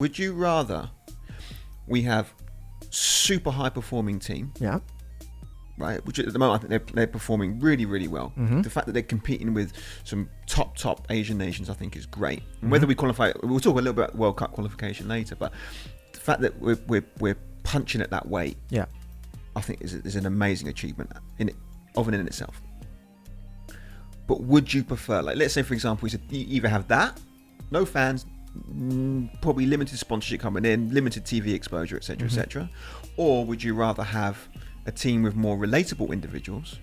Would you rather we have super high performing team, Yeah. right? Which at the moment I think they're performing really, really well. Mm-hmm. The fact that they're competing with some top Asian nations, I think, is great. And whether we qualify, we'll talk a little bit about World Cup qualification later. But the fact that we're punching at that weight, Yeah. I think is an amazing achievement in itself. But would you prefer, like, let's say for example, we said you either have that, no fans, probably limited sponsorship coming in, limited TV exposure, etc., etc., or would you rather have a team with more relatable individuals,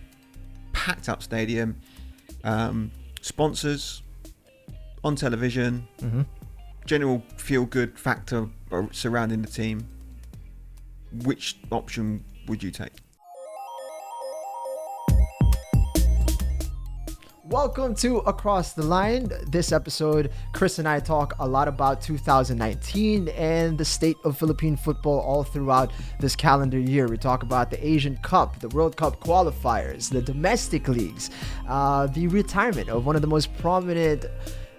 packed up stadium, sponsors on television, general feel good factor surrounding the team? Which option would you take? Welcome to Across the Line. This episode, Chris and I talk a lot about 2019 and the state of Philippine football all throughout this calendar year. We talk about the Asian Cup, the World Cup Qualifiers, the domestic leagues, the retirement of one of the most prominent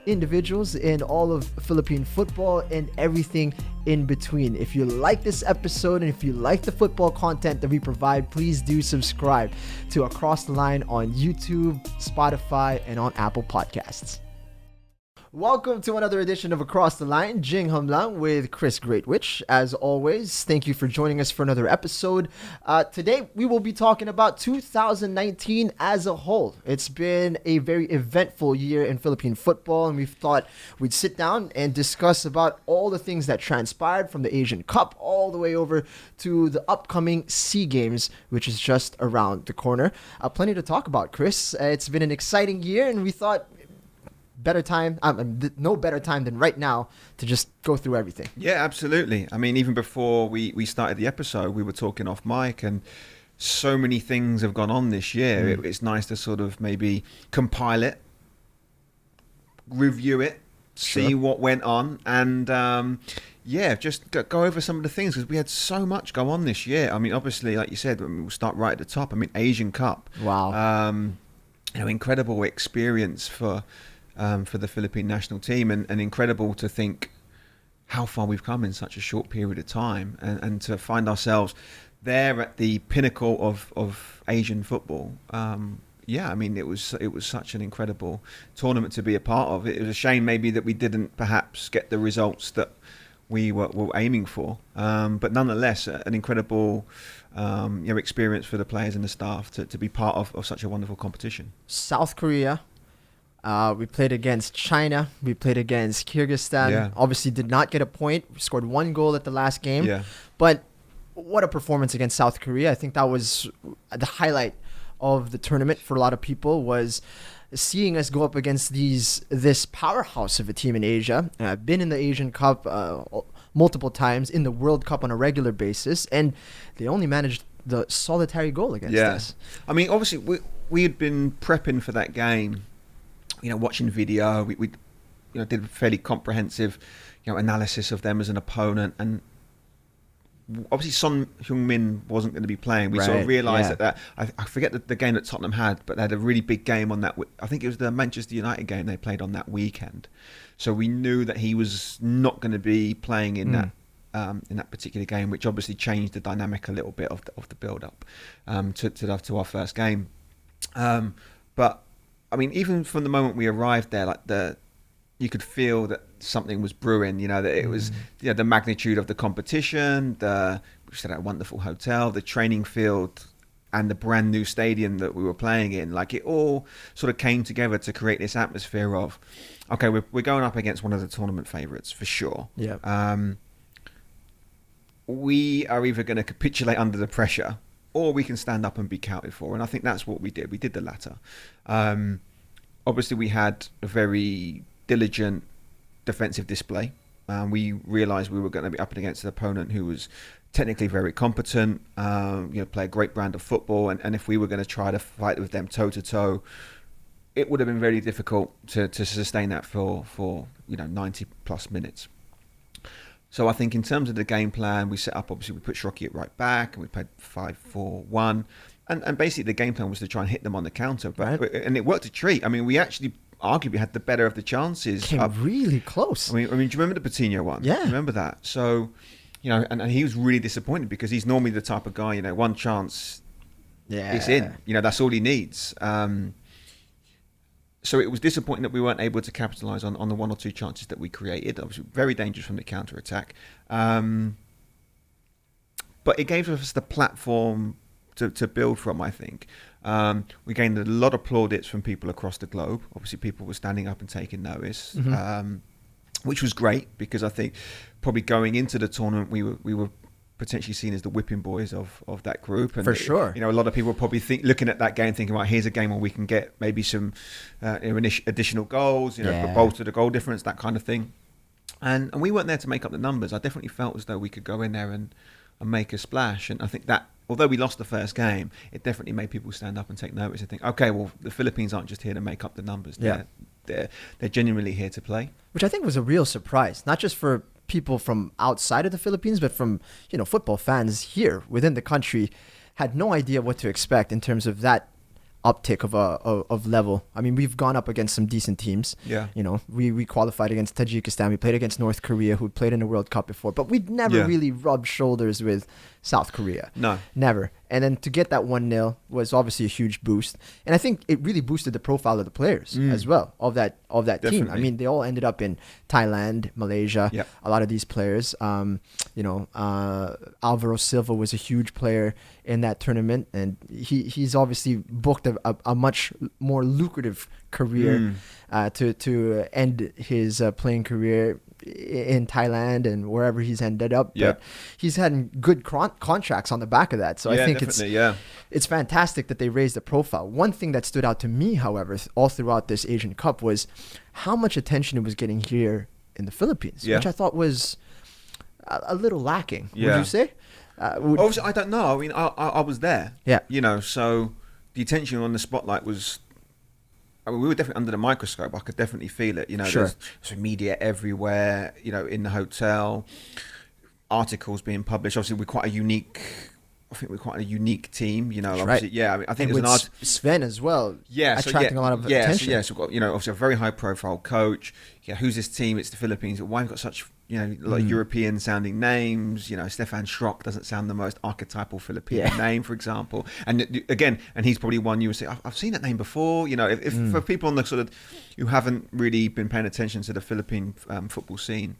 individuals in all of Philippine football, and everything in between. If you like this episode and if you like the football content that we provide, please do subscribe to Across the Line on YouTube, Spotify, and on Apple Podcasts. Welcome to another edition of Across the Line, Jing Jamlang with Chris Greatwich. As always, thank you for joining us for another episode. Today, we will be talking about 2019 as a whole. It's been a very eventful year in Philippine football, and we thought we'd sit down and discuss about all the things that transpired from the Asian Cup all the way over to the upcoming SEA Games, which is just around the corner. Plenty to talk about, Chris. It's been an exciting year, and we thought no better time than right now to just go through everything. Yeah, absolutely. I mean, even before we started the episode, we were talking off mic, and so many things have gone on this year. It's nice to sort of maybe compile it, review it, see what went on, and just go over some of the things, because we had so much go on this year. I mean, obviously, like you said, we'll start right at the top. I mean, Asian Cup. Wow. Incredible experience for the Philippine national team, and incredible to think how far we've come in such a short period of time, and to find ourselves there at the pinnacle of Asian football. I mean, it was such an incredible tournament to be a part of. It was a shame maybe that we didn't perhaps get the results that we were aiming for, but nonetheless an incredible experience for the players and the staff to be part of such a wonderful competition. South Korea. We played against China. We played against Kyrgyzstan. Yeah. Obviously did not get a point. We scored one goal at the last game. Yeah. But what a performance against South Korea. I think that was the highlight of the tournament for a lot of people, was seeing us go up against this powerhouse of a team in Asia. I've been in the Asian Cup multiple times, in the World Cup on a regular basis, and they only managed the solitary goal against us. I mean, obviously we had been prepping for that game. Watching video, we did a fairly comprehensive, analysis of them as an opponent, and obviously Son Heung-min wasn't going to be playing. We sort of realised that I forget the game that Tottenham had, but they had a really big game on that. I think it was the Manchester United game they played on that weekend. So we knew that he was not going to be playing in that particular game, which obviously changed the dynamic a little bit of the build-up to our first game. But I mean, even from the moment we arrived there, you could feel that something was brewing. That it was the magnitude of the competition. We stayed at a wonderful hotel, the training field, and the brand new stadium that we were playing in. Like, it all sort of came together to create this atmosphere of, okay, we're going up against one of the tournament favourites for sure. Yeah. We are either going to capitulate under the pressure, or we can stand up and be counted for. And I think that's what we did. We did the latter. Obviously, we had a very diligent defensive display. We realised we were going to be up against an opponent who was technically very competent, play a great brand of football. And if we were going to try to fight with them toe-to-toe, it would have been very difficult to sustain that for 90-plus minutes. So I think in terms of the game plan, we set up, obviously we put Shroki at right back, and we played 5-4-1. And basically the game plan was to try and hit them on the counter. And it worked a treat. I mean, we actually arguably had the better of the chances. Came really close. I mean, do you remember the Patino one? Yeah. Remember that? So, and he was really disappointed because he's normally the type of guy, one chance, it's in. That's all he needs. So it was disappointing that we weren't able to capitalise on the one or two chances that we created. Obviously, very dangerous from the counter-attack. But it gave us the platform to build from, I think. We gained a lot of plaudits from people across the globe. Obviously, people were standing up and taking notice, which was great because I think probably going into the tournament, we were potentially seen as the whipping boys of that group. And for sure. A lot of people were probably looking at that game thinking, right, here's a game where we can get maybe some additional goals, bolster the goal difference, that kind of thing. And we weren't there to make up the numbers. I definitely felt as though we could go in there and make a splash. And I think that, although we lost the first game, it definitely made people stand up and take notice and think, okay, well, the Philippines aren't just here to make up the numbers. They're genuinely here to play. Which I think was a real surprise, not just for people from outside of the Philippines, but from football fans here within the country. Had no idea what to expect in terms of that uptick of level. I mean, we've gone up against some decent teams. Yeah. We qualified against Tajikistan. We played against North Korea, who played in the World Cup before, but we'd never really rubbed shoulders with South Korea. No. Never. And then to get that 1-0 was obviously a huge boost. And I think it really boosted the profile of the players as well, of that team. I mean, they all ended up in Thailand, Malaysia, a lot of these players. Alvaro Silva was a huge player in that tournament, and he's obviously booked a much more lucrative career to end his playing career in Thailand and wherever he's ended up. But he's had good contracts on the back of that. So I think it's fantastic that they raised the profile. One thing that stood out to me, however, all throughout this Asian Cup was how much attention it was getting here in the Philippines, which I thought was a little lacking. Would you say? Obviously, I don't know. I mean, I was there. Yeah. So the attention on the spotlight was... I mean, we were definitely under the microscope. I could definitely feel it. There's media everywhere, in the hotel, articles being published. Obviously, we're quite a unique team, obviously, I mean, I think and with Sven as well, attracting a lot of attention. So we've got, obviously a very high profile coach. Who's this team? It's the Philippines. Why have we got such, like European sounding names? Stefan Schrock doesn't sound the most archetypal Filipino name, for example. And again, he's probably one you would say, I've seen that name before. If for people on the sort of, who haven't really been paying attention to the Philippine football scene,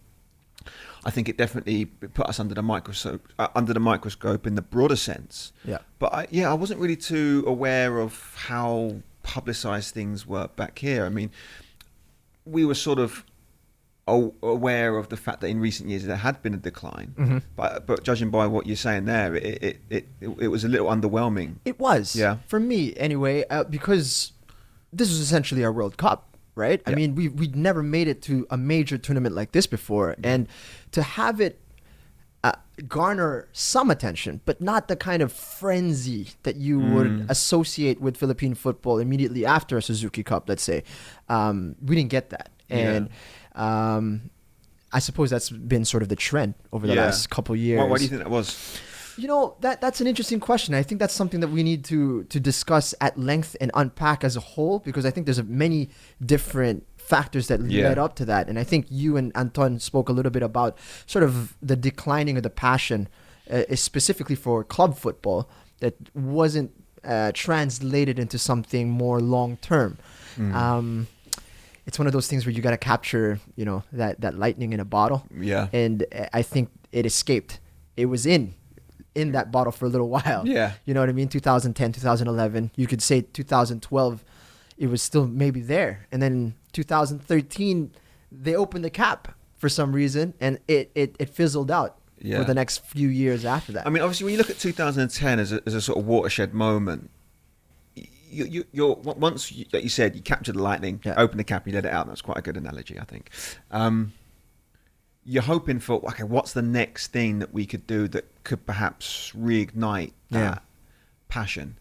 I think it definitely put us under the microscope in the broader sense. Yeah. But I wasn't really too aware of how publicized things were back here. I mean, we were sort of aware of the fact that in recent years there had been a decline. But judging by what you're saying there, it was a little underwhelming. It was. Yeah. For me, anyway, because this was essentially our World Cup. Right? I mean, we'd never made it to a major tournament like this before. And to have it garner some attention, but not the kind of frenzy that you would associate with Philippine football immediately after a Suzuki Cup, let's say. We didn't get that. And I suppose that's been sort of the trend over the last couple of years. Why do you think that was? That's an interesting question. I think that's something that we need to discuss at length and unpack as a whole, because I think there's many different factors that led up to that. And I think you and Anton spoke a little bit about sort of the declining of the passion, specifically for club football, that wasn't translated into something more long-term. It's one of those things where you got to capture, that lightning in a bottle. Yeah. And I think it escaped. It was in that bottle for a little while. Yeah. You know what I mean? 2010, 2011. You could say 2012, it was still maybe there. And then 2013, they opened the cap for some reason, and it fizzled out for the next few years after that. I mean, obviously, when you look at 2010 as a sort of watershed moment, you're once, like you said, you capture the lightning, open the cap, you let it out. That's quite a good analogy, I think. You're hoping for, okay, what's the next thing that we could do that could perhaps reignite that passion?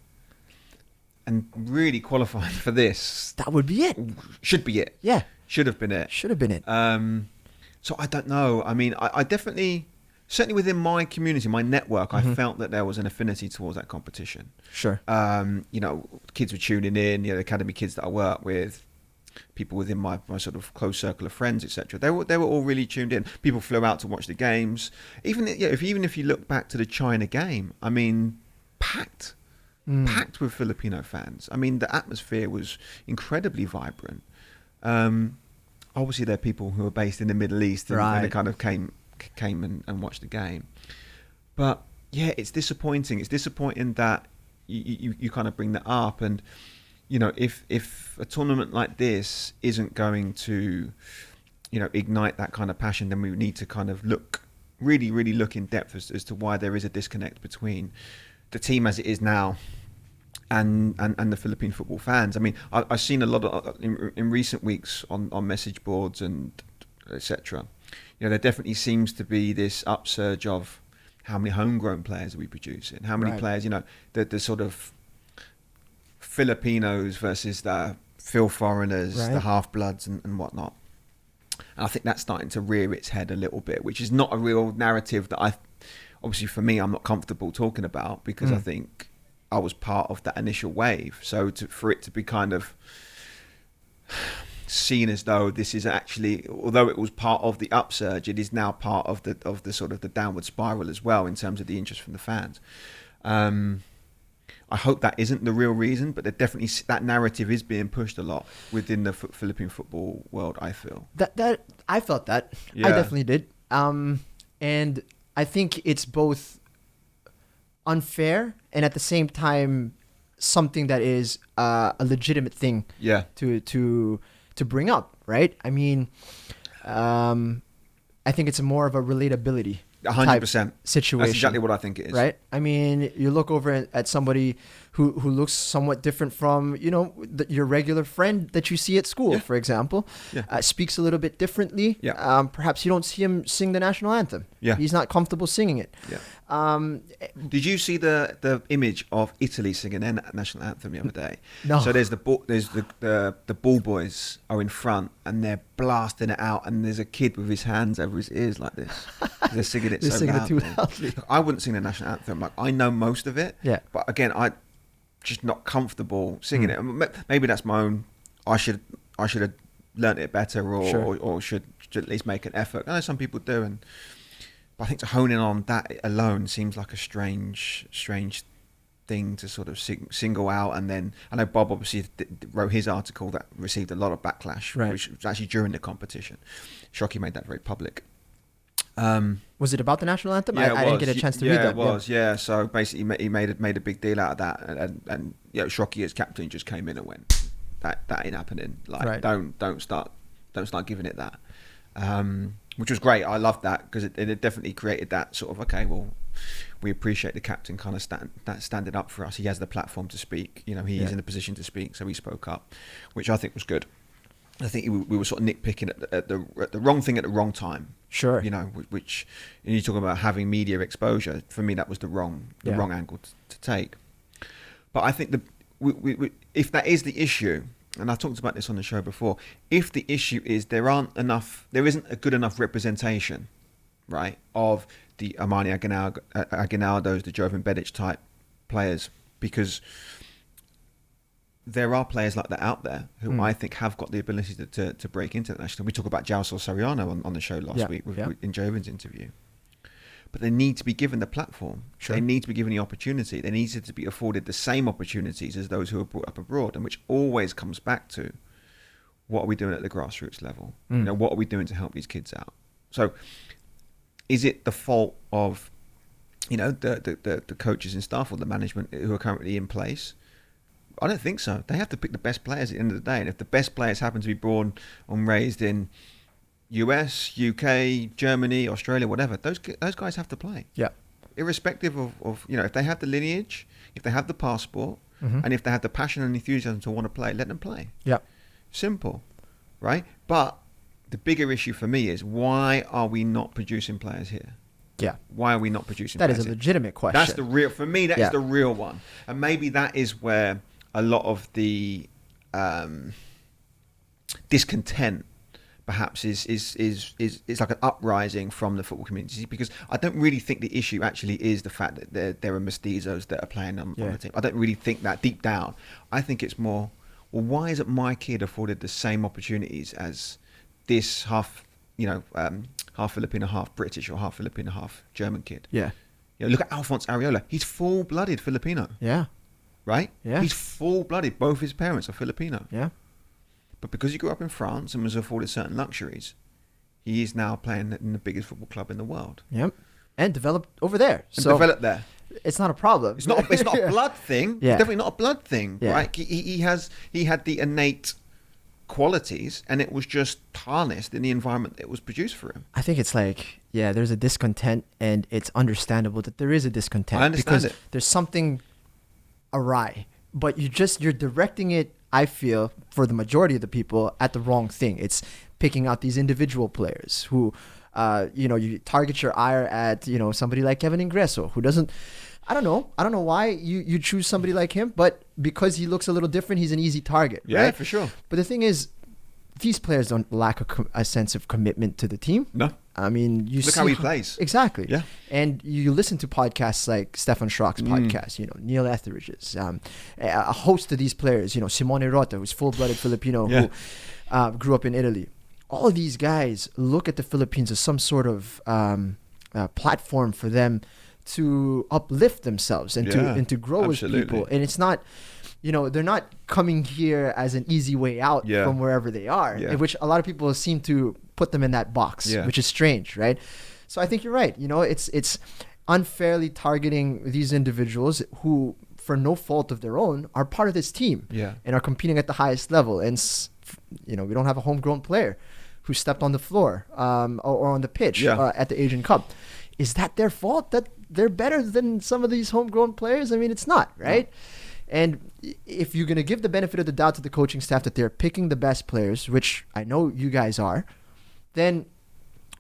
And really qualifying for this. That would be it. Should be it. Yeah. Should have been it. Should have been it. So I don't know. I mean, I definitely, certainly within my community, my network, I felt that there was an affinity towards that competition. Sure. Kids were tuning in, the academy kids that I work with. people within my sort of close circle of friends, etc. They were all really tuned in. People flew out to watch the games. Even if you look back to the China game, I mean, packed with Filipino fans. I mean, the atmosphere was incredibly vibrant. Obviously, there are people who are based in the Middle East and they kind of came and watched the game. But yeah, it's disappointing. It's disappointing that you kind of bring that up. And you know, if a tournament like this isn't going to, you know, ignite that kind of passion, then we need to kind of really look in depth as to why there is a disconnect between the team as it is now and the Philippine football fans. I mean, I've seen a lot of in recent weeks on message boards and etc. You know, there definitely seems to be this upsurge of how many homegrown players are we producing, how many players, you know, the sort of Filipinos versus the Phil foreigners, the half-bloods and whatnot. And I think that's starting to rear its head a little bit, which is not a real narrative that obviously for me, I'm not comfortable talking about, because I think I was part of that initial wave. So for it to be kind of seen as though this is actually, although it was part of the upsurge, it is now part of the sort of the downward spiral as well in terms of the interest from the fans. I hope that isn't the real reason, but that narrative is being pushed a lot within the Philippine football world, I feel. That I felt that. Yeah. I definitely did. And I think it's both unfair and at the same time something that is a legitimate thing to bring up, right? I mean, I think it's more of a relatability 100% situation. That's exactly what I think it is. Right? I mean, you look over at somebody who looks somewhat different from, you know, your regular friend that you see at school, for example, speaks a little bit differently. Yeah. Perhaps you don't see him sing the national anthem. Yeah. He's not comfortable singing it. Yeah. Did you see the image of Italy singing their national anthem the other day? No. So there's the ball boys are in front and they're blasting it out, and there's a kid with his hands over his ears like this. They're singing it so loudly. Too loudly. I wouldn't sing the national anthem. Like, I know most of it. Yeah. But again, I just not comfortable singing it. Maybe that's my own. I should have learnt it better, or should at least make an effort. I know some people do, but I think to hone in on that alone seems like a strange thing to sort of single out. And then I know Bob obviously wrote his article that received a lot of backlash, which was actually during the competition. Shockey made that very public. Was it about the national anthem? I didn't get a chance to read that. It was. Yeah. So basically, he made a big deal out of that, and you know, Shockey as captain just came in and went, that ain't happening. Like, don't start giving it that. Which was great. I loved that, because it definitely created that sort of, okay, well, we appreciate the captain kind of standing up for us. He has the platform to speak. You know, he is in a position to speak, so he spoke up, which I think was good. I think we were sort of nitpicking at the wrong thing at the wrong time. Sure. You know, which, and you're talking about having media exposure. For me, that was the wrong angle to take. But I think if that is the issue, and I talked about this on the show before, if the issue is there isn't a good enough representation, right, of the Armani Aguinaldos, the Jovan Bedic type players, because there are players like that out there who I think have got the ability to break into the national. We talk about Jalsor Soriano on the show last week in Jovan's interview. But they need to be given the platform. Sure. They need to be given the opportunity. They need to be afforded the same opportunities as those who are brought up abroad, and which always comes back to, what are we doing at the grassroots level? You know, what are we doing to help these kids out? So is it the fault of, you know, the coaches and staff or the management who are currently in place? I don't think so. They have to pick the best players at the end of the day. And if the best players happen to be born and raised in US, UK, Germany, Australia, whatever, those guys have to play. Yeah. Irrespective of, you know, if they have the lineage, if they have the passport, and if they have the passion and enthusiasm to want to play, let them play. Yeah. Simple. Right? But the bigger issue for me is, why are we not producing players here? Yeah. Why are we not producing players? That is a legitimate question. That's the real, for me, that is the real one. And maybe that is where a lot of the discontent perhaps is like an uprising from the football community, because I don't really think the issue actually is the fact that there are mestizos that are playing on the team. I don't really think that deep down. I think it's more, well, why isn't my kid afforded the same opportunities as this half Filipino, half British, or half Filipino, half German kid? Yeah. Look at Alphonse Areola. He's full-blooded Filipino. Yeah. Right? Yeah. He's full-blooded. Both his parents are Filipino. Yeah. But because he grew up in France and was afforded certain luxuries, he is now playing in the biggest football club in the world. Yep. And developed over there. And developed there. It's not a problem. It's not a blood thing. Yeah. It's definitely not a blood thing. Yeah. Right? He had the innate qualities, and it was just harnessed in the environment that was produced for him. I think it's like, there's a discontent, and it's understandable that there is a discontent. I understand because it. There's something awry, but you're directing it, I feel, for the majority of the people, at the wrong thing. It's picking out these individual players who, you target your ire at, somebody like Kevin Ingreso, who doesn't, I don't know why you choose somebody like him, but because he looks a little different, he's an easy target. Yeah, right? for sure. But the thing is, these players don't lack a sense of commitment to the team. No. I mean, you Look see how he plays. Exactly. Yeah. And you listen to podcasts like Stefan Schrock's podcast, Neil Etheridge's, a host of these players, Simone Rota, who's full-blooded Filipino, who grew up in Italy. All of these guys look at the Philippines as some sort of platform for them to uplift themselves and to grow absolutely. as people. And it's not, they're not coming here as an easy way out from wherever they are, which a lot of people seem to put them in that box, which is strange, right? So I think you're right. It's unfairly targeting these individuals who, for no fault of their own, are part of this team and are competing at the highest level. And, we don't have a homegrown player who stepped on the floor or on the pitch at the Asian Cup. Is that their fault that they're better than some of these homegrown players? I mean, it's not, right? No. And if you're going to give the benefit of the doubt to the coaching staff that they're picking the best players, which I know you guys are, then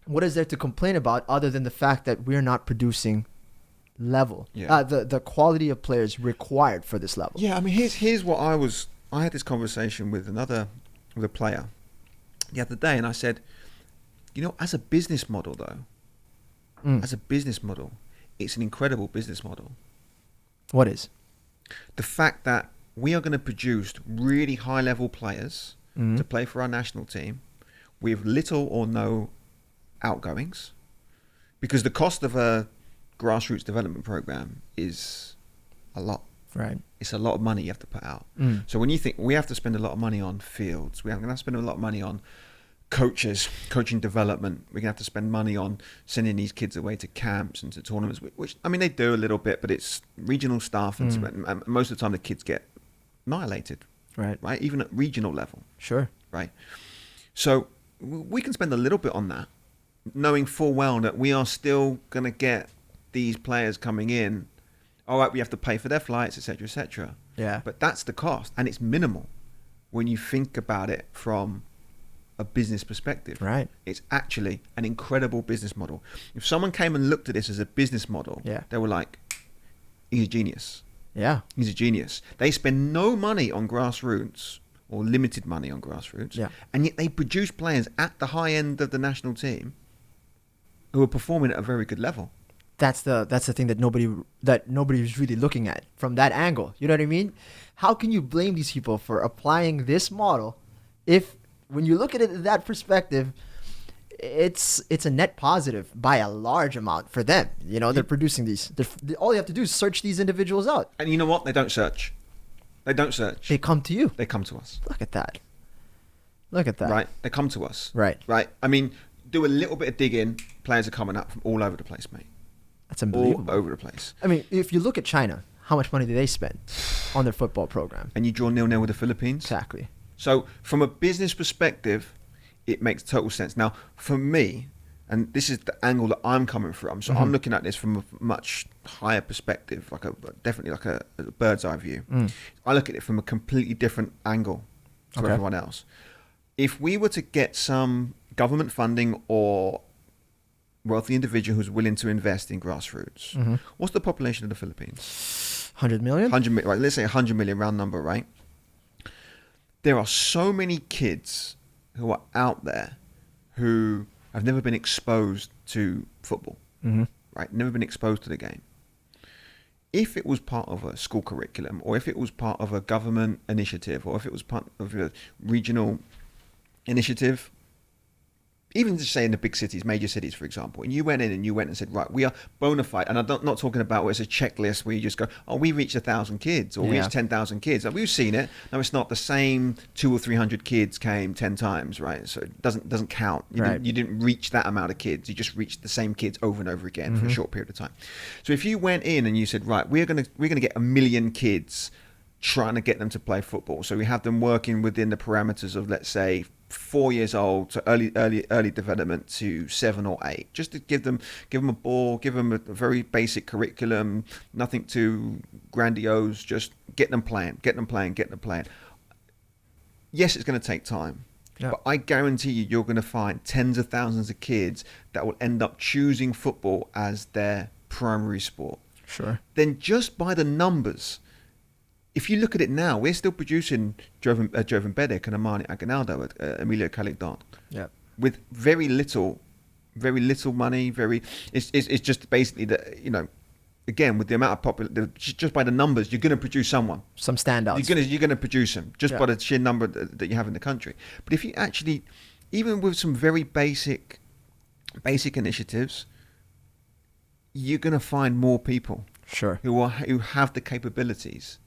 what is there to complain about other than the fact that we're not producing level, the quality of players required for this level? Yeah, I mean, here's what I had this conversation with a player the other day, and I said, as a business model though, it's an incredible business model. What is? The fact that we are going to produce really high-level players to play for our national team with little or no outgoings, because the cost of a grassroots development program is a lot. Right. It's a lot of money you have to put out. So when you think we have to spend a lot of money on fields, we're going to spend a lot of money on coaches, coaching development, we're going to have to spend money on sending these kids away to camps and to tournaments, which I mean, they do a little bit, but it's regional stuff, and most of the time the kids get annihilated, right? Even at regional level. Sure. Right. So we can spend a little bit on that, knowing full well that we are still going to get these players coming in. All right, we have to pay for their flights, etc., etc. Yeah. But that's the cost, and it's minimal when you think about it from a business perspective. Right. It's actually an incredible business model. If someone came and looked at this as a business model, they were like, he's a genius. Yeah. He's a genius. They spend no money on grassroots, or limited money on grassroots, and yet they produce players at the high end of the national team who are performing at a very good level. That's the thing that nobody's really looking at from that angle. You know what I mean? How can you blame these people for applying this model if, when you look at it in that perspective, it's a net positive by a large amount for them? They're producing these. All you have to do is search these individuals out. And you know what? They don't search. They come to you. They come to us. Look at that. Right? They come to us. Right. I mean, do a little bit of digging. Players are coming up from all over the place, mate. That's unbelievable. All over the place. I mean, if you look at China, how much money do they spend on their football program? And you draw 0-0 with the Philippines? Exactly. So from a business perspective, it makes total sense. Now, for me, and this is the angle that I'm coming from, so I'm looking at this from a much higher perspective, definitely like a bird's eye view. I look at it from a completely different angle to everyone else. If we were to get some government funding or wealthy individual who's willing to invest in grassroots, what's the population of the Philippines? 100 million? 100 million, right? Let's say 100 million, round number, right? There are so many kids who are out there who have never been exposed to football, right? Never been exposed to the game. if it was part of a school curriculum, or if it was part of a government initiative, or if it was part of a regional initiative, even just say in the big cities, major cities, for example, and you went in and you went and said, right, we are bona fide, and I'm not talking about where it's a checklist where you just go, oh, we reached 1,000 kids, or we reached 10,000 kids. Like, we've seen it. No, it's not the same 200 or 300 kids came 10 times, right? So it doesn't count. You didn't reach that amount of kids. You just reached the same kids over and over again for a short period of time. So if you went in and you said, right, we're gonna get 1 million kids, trying to get them to play football. So we have them working within the parameters of, let's say, 4 years old to early development to 7 or 8, just to give them a ball, give them a very basic curriculum, nothing too grandiose, just get them playing. Yes, it's going to take time, but I guarantee you're going to find tens of thousands of kids that will end up choosing football as their primary sport. Sure. Then just by the numbers, if you look at it now, we're still producing Jovan Bedic and Amani Aguinaldo at Emilio Caligdon. Yeah. With very little money. It's just basically that, you know, again, with the amount of just by the numbers, you're going to produce someone. Some standouts. You're going to produce them just by the sheer number that you have in the country. But if you actually, even with some very basic initiatives, you're going to find more people. Sure. Who have the capabilities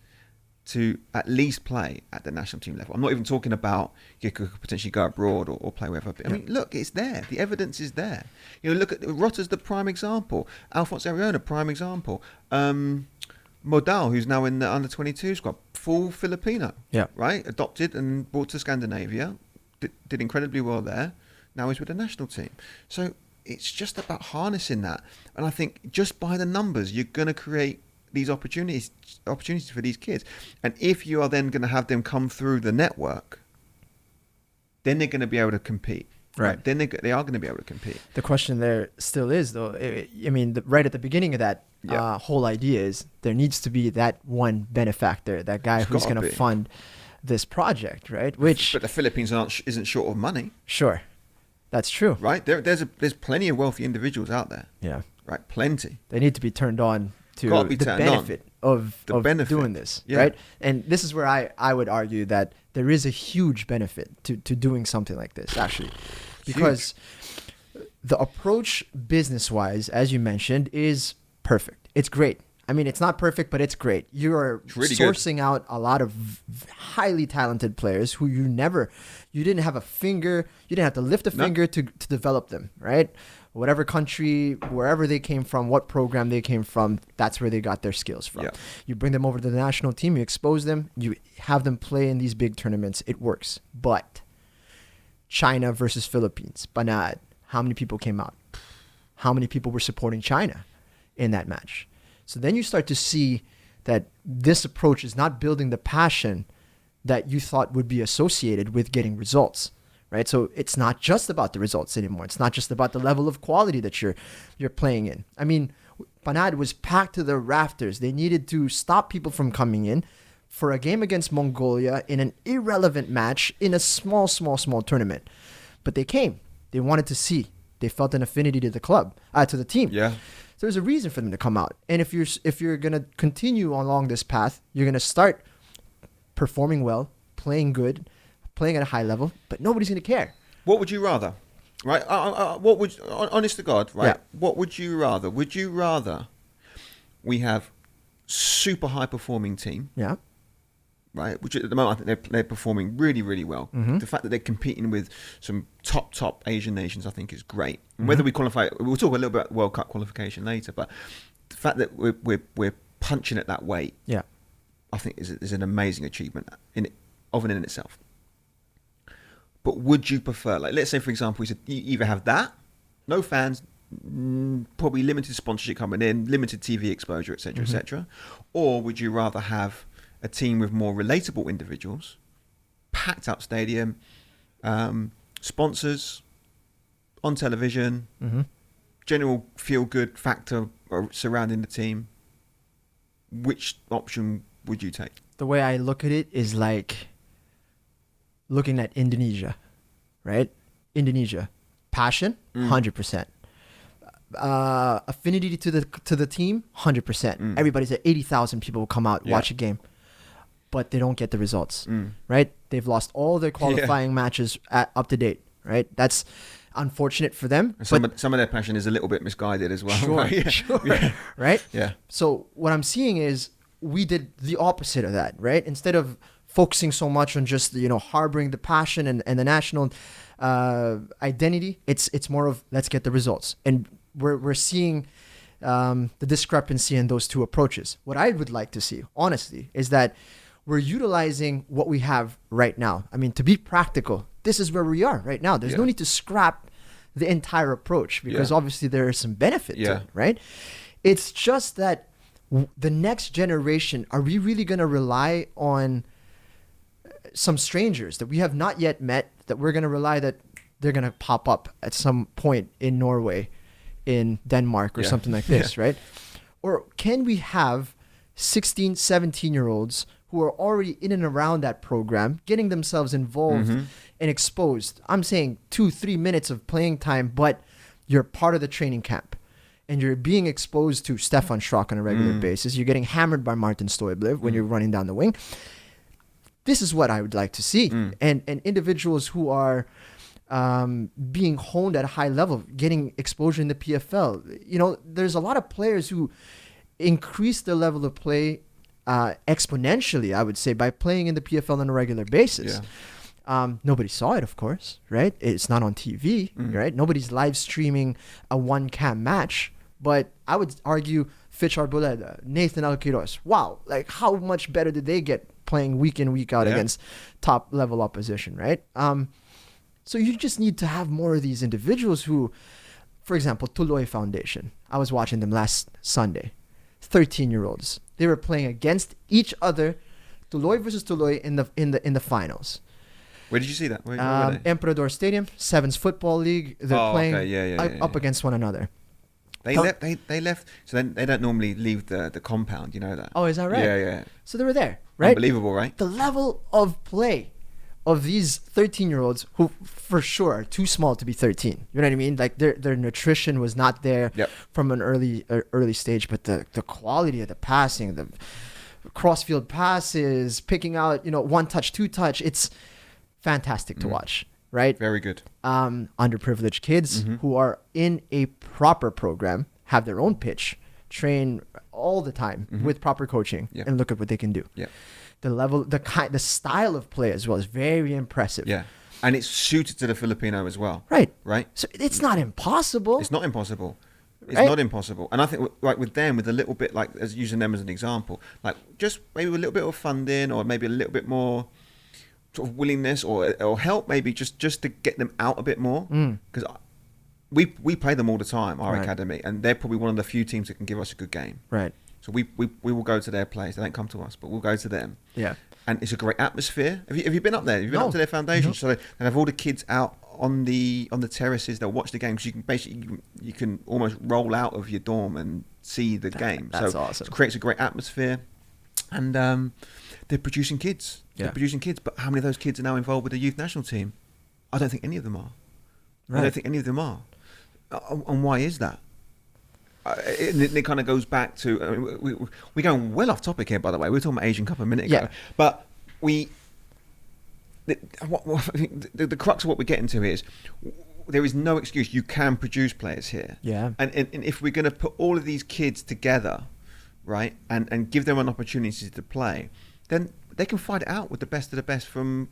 to at least play at the national team level. I'm not even talking about you could potentially go abroad or play wherever. I mean, look, it's there. The evidence is there. You know, look at Rotta's the prime example. Alphonse Ariona, prime example. Modal, who's now in the under-22 squad, full Filipino, right? Adopted and brought to Scandinavia, did incredibly well there. Now he's with the national team. So it's just about harnessing that. And I think just by the numbers, you're going to create these opportunities for these kids. And if you are then going to have them come through the network, then they're going to be able to compete. Right. Then they are going to be able to compete. The question there still is, though, I mean, right at the beginning of that whole idea is there needs to be that one benefactor, that guy who's going to fund this project, right? But the Philippines isn't short of money. Sure. That's true. Right? There's plenty of wealthy individuals out there. Yeah. Right? Plenty. They need to be turned on to the benefit of doing this, right? And this is where I would argue that there is a huge benefit to doing something like this, actually, because the approach business-wise, as you mentioned, is perfect. It's great. I mean, it's not perfect, but it's great. You're really sourcing out a lot of highly talented players who you didn't have to lift a finger to develop them, right? Whatever country, wherever they came from, what program they came from, that's where they got their skills from. Yeah. You bring them over to the national team, you expose them, you have them play in these big tournaments. It works. But China versus Philippines, Banad, how many people came out? How many people were supporting China in that match? So then you start to see that this approach is not building the passion that you thought would be associated with getting results. Right, so it's not just about the results anymore. It's not just about the level of quality that you're playing in. I mean, Panad was packed to the rafters. They needed to stop people from coming in for a game against Mongolia in an irrelevant match in a small tournament. But they came. They wanted to see. They felt an affinity to the club, to the team. Yeah. So there's a reason for them to come out. And if you're gonna continue along this path, you're gonna start performing well, playing good, playing at a high level, but nobody's going to care. What would you rather? Right? Honest to God, right? Yeah. What would you rather? Would you rather we have super high performing team? Yeah. Right? Which at the moment I think they're performing really, really well. Mm-hmm. The fact that they're competing with some top Asian nations I think is great. And whether we qualify, we'll talk a little bit about World Cup qualification later, but the fact that we're punching at that weight, I think is an amazing achievement in itself. But would you prefer, like, let's say, for example, you either have that, no fans, probably limited sponsorship coming in, limited TV exposure, etc., etc., or would you rather have a team with more relatable individuals, packed out stadium, sponsors, on television, general feel-good factor surrounding the team? Which option would you take? The way I look at it is like looking at Indonesia, right? Indonesia, passion, 100%. affinity to the team, 100%. Everybody's at 80,000 people will come out watch a game, but they don't get the results. Right? They've lost all their qualifying matches up to date. Right? That's unfortunate for them. Some of their passion is a little bit misguided as well. Sure, Right? sure. Yeah. Right? Yeah. So what I'm seeing is we did the opposite of that, right? Instead of focusing so much on just, harboring the passion and the national identity, it's more of let's get the results. And we're seeing the discrepancy in those two approaches. What I would like to see, honestly, is that we're utilizing what we have right now. I mean, to be practical, this is where we are right now. There's no need to scrap the entire approach because obviously there is some benefit to it, right? It's just that the next generation, are we really going to rely on some strangers that we have not yet met, that we're going to rely that they're going to pop up at some point in Norway, in Denmark or something like this, right? Or can we have 16, 17-year-olds who are already in and around that program, getting themselves involved and exposed? I'm saying 2-3 minutes of playing time, but you're part of the training camp. And you're being exposed to Stefan Schrock on a regular basis. You're getting hammered by Martin Stoiblev when you're running down the wing. This is what I would like to see. And individuals who are being honed at a high level, getting exposure in the PFL. There's a lot of players who increase their level of play exponentially, I would say, by playing in the PFL on a regular basis. Nobody saw it, of course, right? It's not on TV, right? Nobody's live streaming a one-cam match. But I would argue Fitch Arboleda, Nathan Alquiros, wow, like how much better did they get playing week in, week out against top-level opposition, right? So you just need to have more of these individuals who, for example, Tuloy Foundation. I was watching them last Sunday. 13-year-olds. They were playing against each other, Tuloy versus Tuloy in the finals. Where did you see that? Where were they? Emperador Stadium, Sevens Football League. They're playing up against one another. They left. So then they don't normally leave the compound. You know that. Oh, is that right? Yeah. So they were there, right? Unbelievable, right? The level of play of these 13-year-olds who, for sure, are too small to be 13. You know what I mean? Like their nutrition was not there from an early stage, but the quality of the passing, the cross-field passes, picking out, one touch, two touch, it's fantastic to watch, right? Very good. Underprivileged kids who are in a proper program, have their own pitch, train all the time with proper coaching, and look at what they can do. Yeah. The level, the style of play as well is very impressive. Yeah. And it's suited to the Filipino as well. Right. Right. So it's not impossible. It's not impossible. It's not impossible. And I think like with them, with a little bit like as using them as an example, like just maybe a little bit of funding or maybe a little bit more sort of willingness or help maybe just to get them out a bit more. Because we play them all the time, our academy, and they're probably one of the few teams that can give us a good game. Right. So we will go to their place. They don't come to us, but we'll go to them. Yeah. And it's a great atmosphere. Have you been up there? Have you been up to their foundation? So they have all the kids out on the terraces. They'll watch the games. You can basically you can almost roll out of your dorm and see the game. That's awesome. It creates a great atmosphere, and they're producing kids. Yeah. They're producing kids. But how many of those kids are now involved with the youth national team? I don't think any of them are. Right. I don't think any of them are. And why is that? It kind of goes back to we're going well off topic here, by the way. We were talking about Asian Cup a minute ago, but the crux of what we're getting to is there is no excuse. You can produce players here, and if we're going to put all of these kids together, right, and give them an opportunity to play, then they can fight it out with the best of the best from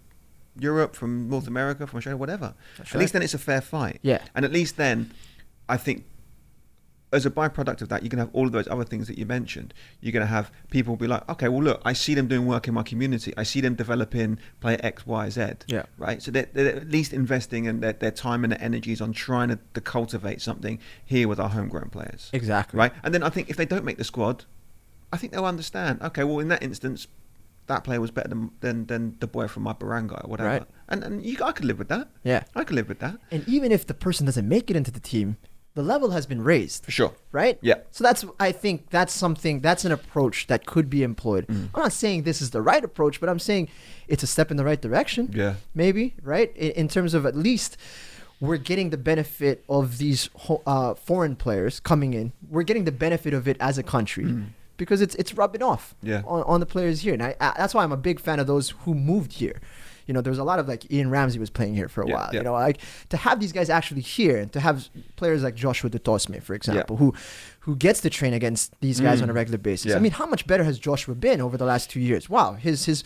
Europe, from North America, from Australia, whatever. At least then it's a fair fight, and at least then I think, as a byproduct of that, you're going to have all of those other things that you mentioned. You're going to have people be like, okay, well, look, I see them doing work in my community. I see them developing player X, Y, Z. Yeah. Right? So they're at least investing in their time and their energies on trying to cultivate something here with our homegrown players. Exactly. Right? And then I think if they don't make the squad, I think they'll understand, okay, well, in that instance, that player was better than the boy from my barangay or whatever. Right. And I could live with that. Yeah. I could live with that. And even if the person doesn't make it into the team, the level has been raised. For sure. Right? Yeah. So I think that's an approach that could be employed. I'm not saying this is the right approach, but I'm saying it's a step in the right direction. Yeah. Maybe, right? In terms of at least we're getting the benefit of these foreign players coming in. We're getting the benefit of it as a country because it's rubbing off on the players here. And that's why I'm a big fan of those who moved here. You know, there was a lot of like Ian Ramsey was playing here for a while. You know, like to have these guys actually here and to have players like Joshua Dutosme, for example, who gets to train against these guys on a regular basis. I mean, how much better has Joshua been over the last 2 years? Wow, his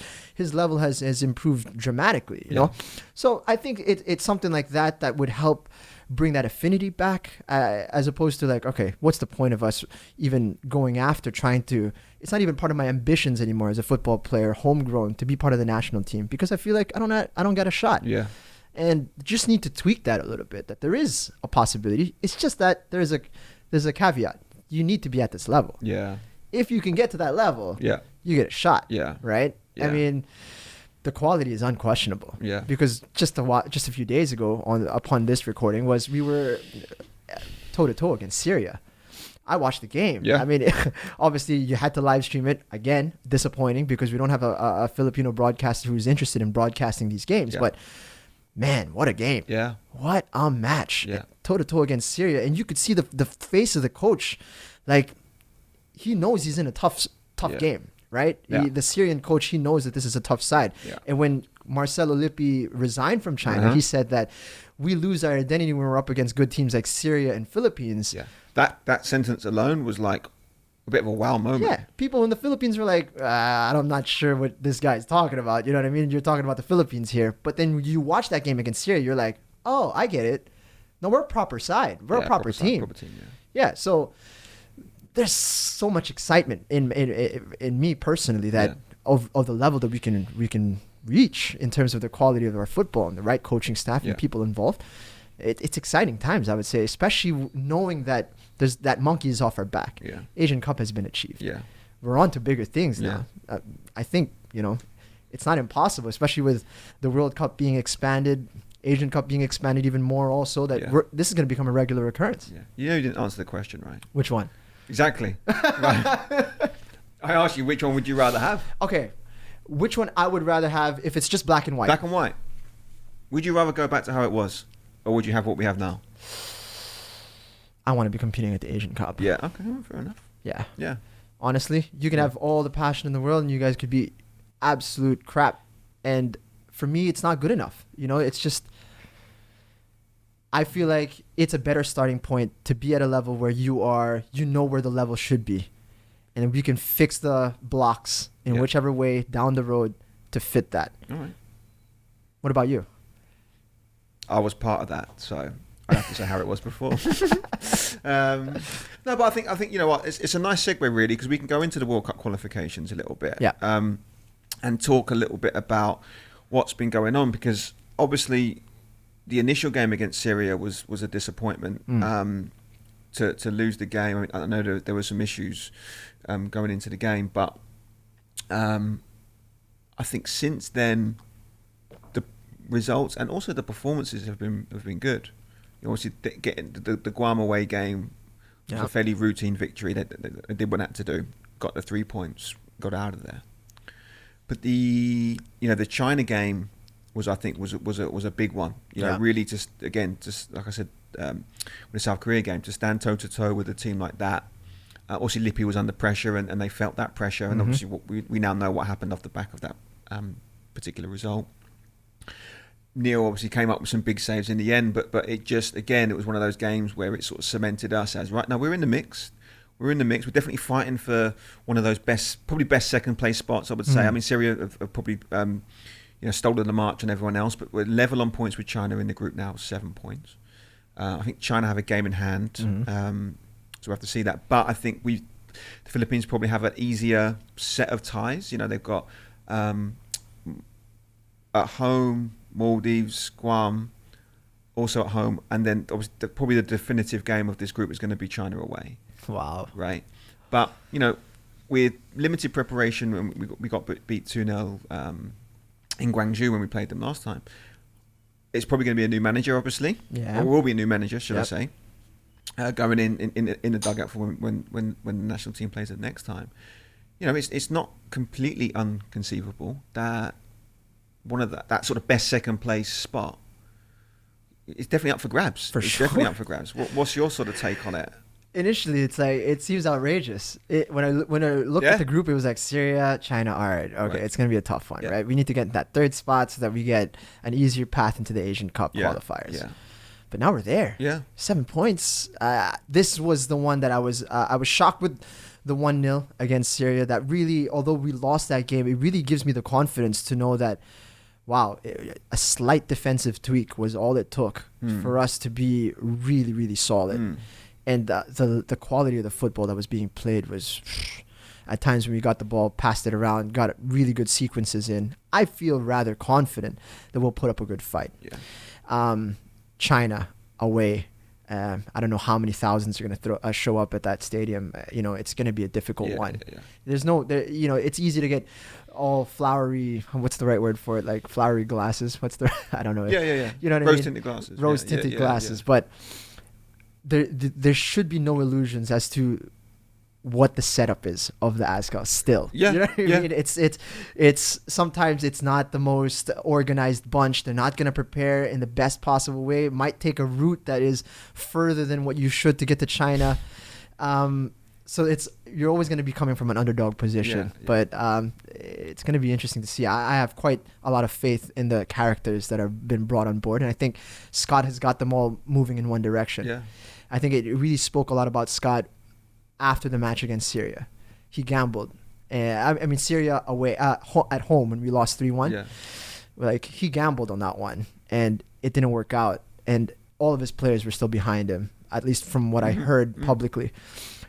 level has improved dramatically. You know, so I think it's something like that would help bring that affinity back, as opposed to like, okay, what's the point of us even going after trying to? It's not even part of my ambitions anymore as a football player, homegrown, to be part of the national team because I feel like I don't get a shot. Yeah, and just need to tweak that a little bit. That there is a possibility. It's just that there's a caveat. You need to be at this level. Yeah. If you can get to that level, you get a shot. Yeah. Right. Yeah. I mean, the quality is unquestionable. Yeah. Because just a few days ago, upon this recording, we were toe to toe against Syria. I watched the game. Yeah. I mean, obviously you had to live stream it. Again, disappointing because we don't have a Filipino broadcaster who's interested in broadcasting these games. Yeah. But man, what a game. Yeah. What a match. Yeah. Toe to toe against Syria. And you could see the face of the coach. Like, he knows he's in a tough game, right? Yeah. The Syrian coach, he knows that this is a tough side. Yeah. And when Marcelo Lippi resigned from China, he said that we lose our identity when we're up against good teams like Syria and Philippines. Yeah. That sentence alone was like a bit of a wow moment. Yeah. People in the Philippines were like, I'm not sure what this guy's talking about. You know what I mean? You're talking about the Philippines here. But then you watch that game against Syria, you're like, oh, I get it. No, we're a proper side. We're a proper team. Yeah. So there's so much excitement in me personally that of the level that we can reach in terms of the quality of our football and the right coaching staff and people involved. It's exciting times, I would say, especially knowing that there's that monkey is off our back. Yeah. Asian Cup has been achieved. Yeah. We're on to bigger things now. I think, it's not impossible, especially with the World Cup being expanded, Asian Cup being expanded even more also, that this is going to become a regular occurrence. Yeah. You know you didn't answer the question, right? Which one? Exactly. Right. I asked you, which one would you rather have? Okay. Which one I would rather have if it's just black and white? Black and white. Would you rather go back to how it was? Or would you have what we have now? I want to be competing at the Asian Cup. Yeah. Okay. Fair enough. Yeah. Yeah. Honestly, you can have all the passion in the world and you guys could be absolute crap. And for me, it's not good enough. It's just, I feel like it's a better starting point to be at a level where you know where the level should be. And then we can fix the blocks in whichever way down the road to fit that. All right. What about you? I was part of that, so I'd have to say how it was before. No, but I think you know what? It's a nice segue really because we can go into the World Cup qualifications a little bit, and talk a little bit about what's been going on because obviously the initial game against Syria was a disappointment. To lose the game, I mean, I know there were some issues going into the game, but I think since then the results and also the performances have been good. Obviously, getting the Guam away game was a fairly routine victory. They did what they had to do, got the 3 points, got out of there. But the China game was a big one. Really just like I said, with the South Korea game, to stand toe to toe with a team like that. Obviously, Lippi was under pressure, and they felt that pressure. And obviously, we now know what happened off the back of that particular result. Neil obviously came up with some big saves in the end, but it just, again, it was one of those games where it sort of cemented us as, right, now we're in the mix. We're definitely fighting for one of those probably best second place spots, I would say. I mean, Syria have probably stolen the march on everyone else, but we're level on points with China in the group now, 7 points. I think China have a game in hand, so we have to see that. But I think the Philippines probably have an easier set of ties. They've got at home Maldives, Guam, also at home, and then obviously probably the definitive game of this group is going to be China away. Wow. Right. But, with limited preparation, and we got beat 2-0 in Gwangju when we played them last time, it's probably going to be a new manager, obviously. Yeah. Or will be a new manager, should I say, going in the dugout for when the national team plays it next time. It's not completely unconceivable that one of that sort of best second place spot, it's definitely up for grabs. For it's sure. definitely up for grabs. What's your sort of take on it? Initially, it's like it seems outrageous. When I looked at the group, it was like Syria, China. All right, okay, Right. it's gonna be a tough one, Yeah. right? We need to get that third spot so that we get an easier path into the Asian Cup qualifiers. Yeah. But now we're there. Yeah. 7 points. This was the one that I was shocked with, the 1-0 against Syria. That really, although we lost that game, it really gives me the confidence to know that, wow, a slight defensive tweak was all it took for us to be really, really solid. And the quality of the football that was being played was, at times when we got the ball, passed it around, got really good sequences in. I feel rather confident that we'll put up a good fight. Yeah. China away. I don't know how many thousands are going to show up at that stadium. It's going to be a difficult one. Yeah. There's it's easy to get all flowery. What's the right word for it? Like flowery glasses. I don't know. Yeah. You know what I mean? Rose-tinted glasses. Rose-tinted glasses. But there should be no illusions as to what the setup is of the ASCA still. Yeah. You know what I mean? It's sometimes it's not the most organized bunch. They're not going to prepare in the best possible way. It might take a route that is further than what you should to get to China. So you're always going to be coming from an underdog position. But it's going to be interesting to see. I have quite a lot of faith in the characters that have been brought on board, and I think Scott has got them all moving in one direction. Yeah. I think it really spoke a lot about Scott after the match against Syria. He gambled. I mean, Syria away at home when we lost 3-1. Yeah. Like, he gambled on that one, and it didn't work out. And all of his players were still behind him, at least from what I heard publicly.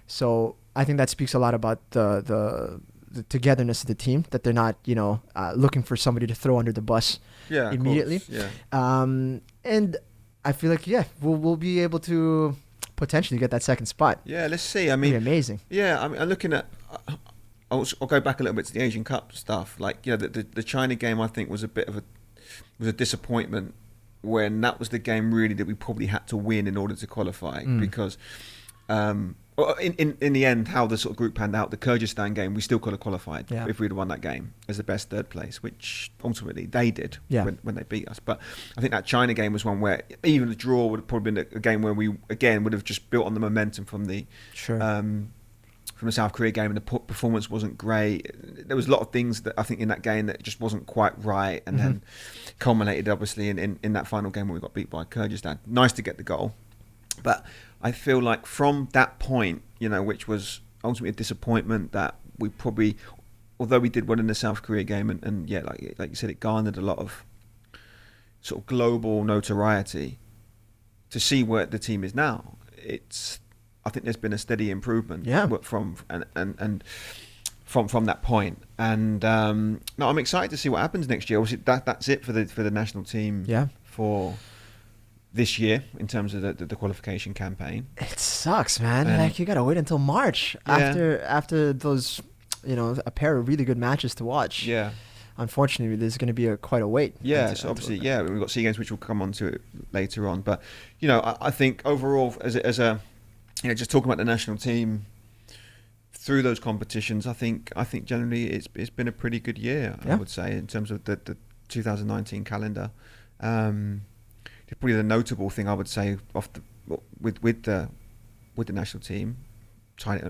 So I think that speaks a lot about the togetherness of the team, that they're not, looking for somebody to throw under the bus immediately. Yeah. And I feel like, we'll be able to potentially get that second spot. Yeah, let's see. I mean, it'd be amazing. Yeah, I mean, I'm looking at. I'll go back a little bit to the Asian Cup stuff. Like, the China game, I think, was a disappointment, when that was the game really that we probably had to win in order to qualify, because in the end, how the sort of group panned out, the Kyrgyzstan game, we still could have qualified if we'd have won that game as the best third place, which ultimately they did when they beat us. But I think that China game was one where even a draw would have probably been a game where we again would have just built on the momentum from the South Korea game, and the performance wasn't great. There was a lot of things that I think in that game that just wasn't quite right, and then culminated obviously in that final game where we got beat by Kyrgyzstan. Nice to get the goal, but I feel like from that point, which was ultimately a disappointment, that we probably, although we did well in the South Korea game, and like you said, it garnered a lot of sort of global notoriety. To see where the team is now, I think there's been a steady improvement from that point, and I'm excited to see what happens next year. Obviously, that's it for the national team for this year in terms of the qualification campaign. It sucks, man. Like, you gotta wait until March after those, a pair of really good matches to watch. Yeah. Unfortunately, there's going to be quite a wait. Yeah, so obviously, we've got SEA Games, which we'll come on to later on. But I think overall, as a just talking about the national team through those competitions, I think generally it's been a pretty good year. I would say, in terms of the 2019 calendar. Probably the notable thing I would say with the national team,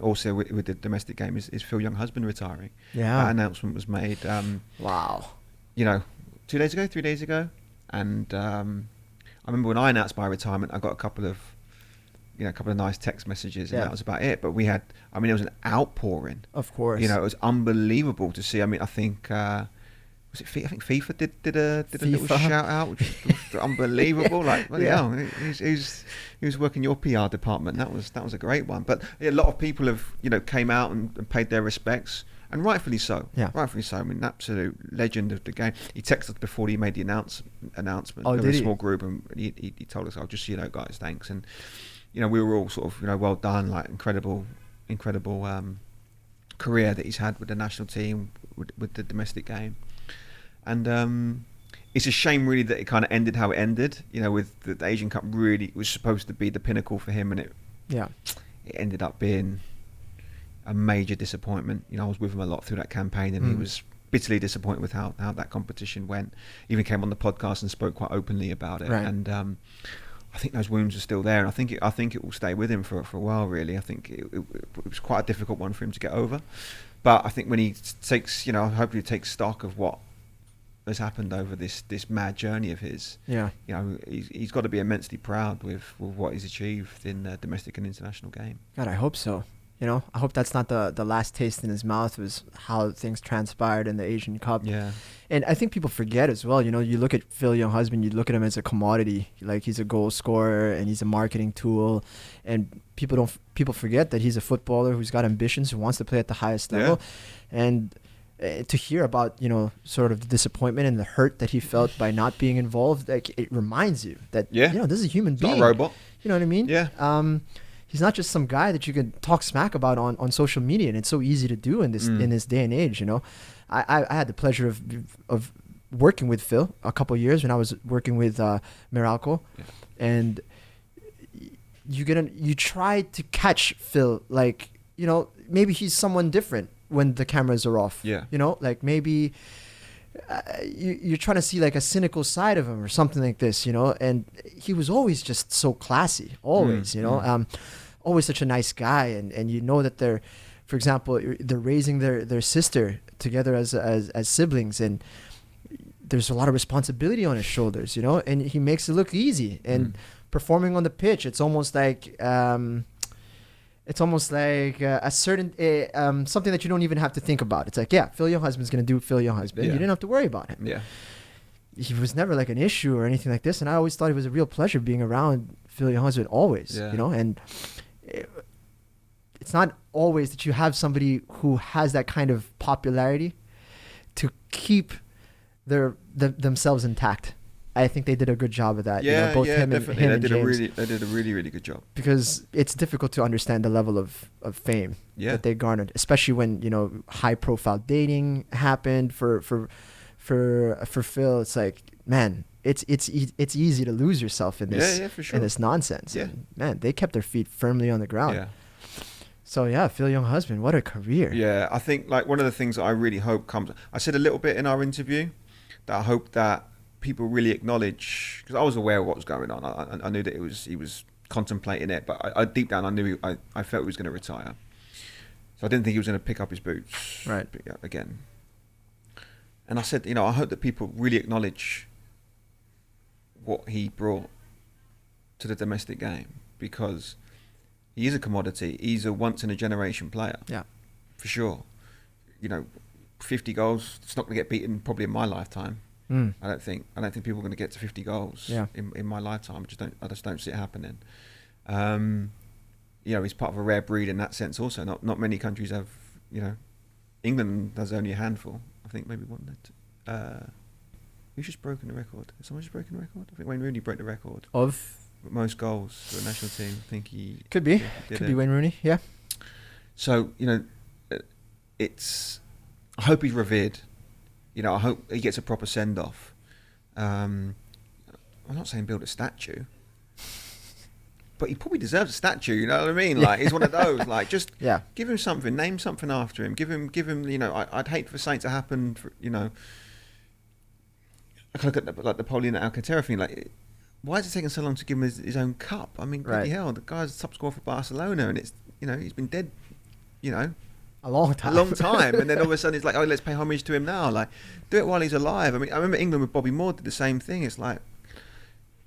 also with the domestic game, is Phil Younghusband retiring. Yeah, that announcement was made. Wow. 3 days ago, and I remember when I announced my retirement, I got a couple of nice text messages, and that was about it. But there was an outpouring. Of course. It was unbelievable to see. I think. Was it FIFA? I think FIFA did a little shout out, which was unbelievable. Like, he was working your PR department. That was a great one. But a lot of people have came out and paid their respects, and rightfully so. Yeah, rightfully so. Absolute legend of the game. He texted us before he made the announcement. Oh, did he? A small group, and he told us, "Oh, just guys, thanks." And we were all sort of well done, like incredible career that he's had with the national team, with the domestic game. And it's a shame really that it kind of ended how it ended, with the Asian Cup. Really, it was supposed to be the pinnacle for him, and it ended up being a major disappointment. I was with him a lot through that campaign, and he was bitterly disappointed with how that competition went. Even came on the podcast and spoke quite openly about it. Right. And I think those wounds are still there, and I think it will stay with him for a while. Really, I think it was quite a difficult one for him to get over. But I think when he takes, hopefully takes stock of what has happened over this mad journey of his, he's got to be immensely proud with what he's achieved in the domestic and international game. God, I hope so. I hope that's not the last taste in his mouth was how things transpired in the Asian Cup. Yeah. And I think people forget as well, you look at Phil Younghusband, you look at him as a commodity, like he's a goal scorer and he's a marketing tool. And people forget that he's a footballer who's got ambitions, who wants to play at the highest level. And to hear about, sort of the disappointment and the hurt that he felt by not being involved, like it reminds you that, this is a human being. Not a robot. You know what I mean? Yeah. He's not just some guy that you can talk smack about on social media, and it's so easy to do in this day and age. I had the pleasure of working with Phil a couple of years when I was working with Meralco, and you try to catch Phil, like maybe he's someone different when the cameras are off. Yeah. Like maybe you're trying to see like a cynical side of him or something like this, and he was always just so classy, always, always such a nice guy. And that they're, for example, they're raising their sister together as siblings, and there's a lot of responsibility on his shoulders, and he makes it look easy. And performing on the pitch, it's almost like a certain something that you don't even have to think about. It's like, Phil Younghusband's going to do Phil Younghusband. You didn't have to worry about him. Yeah. He was never like an issue or anything like this. And I always thought it was a real pleasure being around Phil Younghusband always, and it's not always that you have somebody who has that kind of popularity to keep themselves intact. I think they did a good job of that. Both him definitely. And James. They did a really, really good job. Because it's difficult to understand the level of fame that they garnered, especially when high profile dating happened for Phil. It's like, man, it's easy to lose yourself in this for sure. in this nonsense. Yeah. And, man, they kept their feet firmly on the ground. Yeah. So Phil Younghusband, what a career. Yeah, I think like one of the things that I really hope comes. I said a little bit in our interview that I hope that people really acknowledge, because I was aware of what was going on. I knew that he was contemplating it, but I deep down I felt he was going to retire. So I didn't think he was going to pick up his boots again. And I said, I hope that people really acknowledge what he brought to the domestic game, because he is a commodity. He's a once in a generation player. Yeah, for sure. 50 goals. It's not going to get beaten probably in my lifetime. I don't think people are going to get to 50 goals in my lifetime. I just don't see it happening. He's part of a rare breed in that sense. Also, not many countries have. England has only a handful. I think maybe one. Who's just broken the record? Has someone just broken the record? I think Wayne Rooney broke the record of most goals for the national team. I think he could be Wayne Rooney. Yeah. So it's. I hope he's revered. I hope he gets a proper send-off. I'm not saying build a statue, but he probably deserves a statue. You know what I mean? Like he's one of those. Like just give him something, name something after him. Give him. I'd hate for something to happen. I look at the Pauline Alcantara thing. Like, why is it taking so long to give him his own cup? I mean, bloody hell, the guy's top scorer for Barcelona, and it's he's been dead. A long time. And then all of a sudden it's like, oh, let's pay homage to him now. Like, do it while he's alive. I mean, I remember England with Bobby Moore did the same thing. It's like,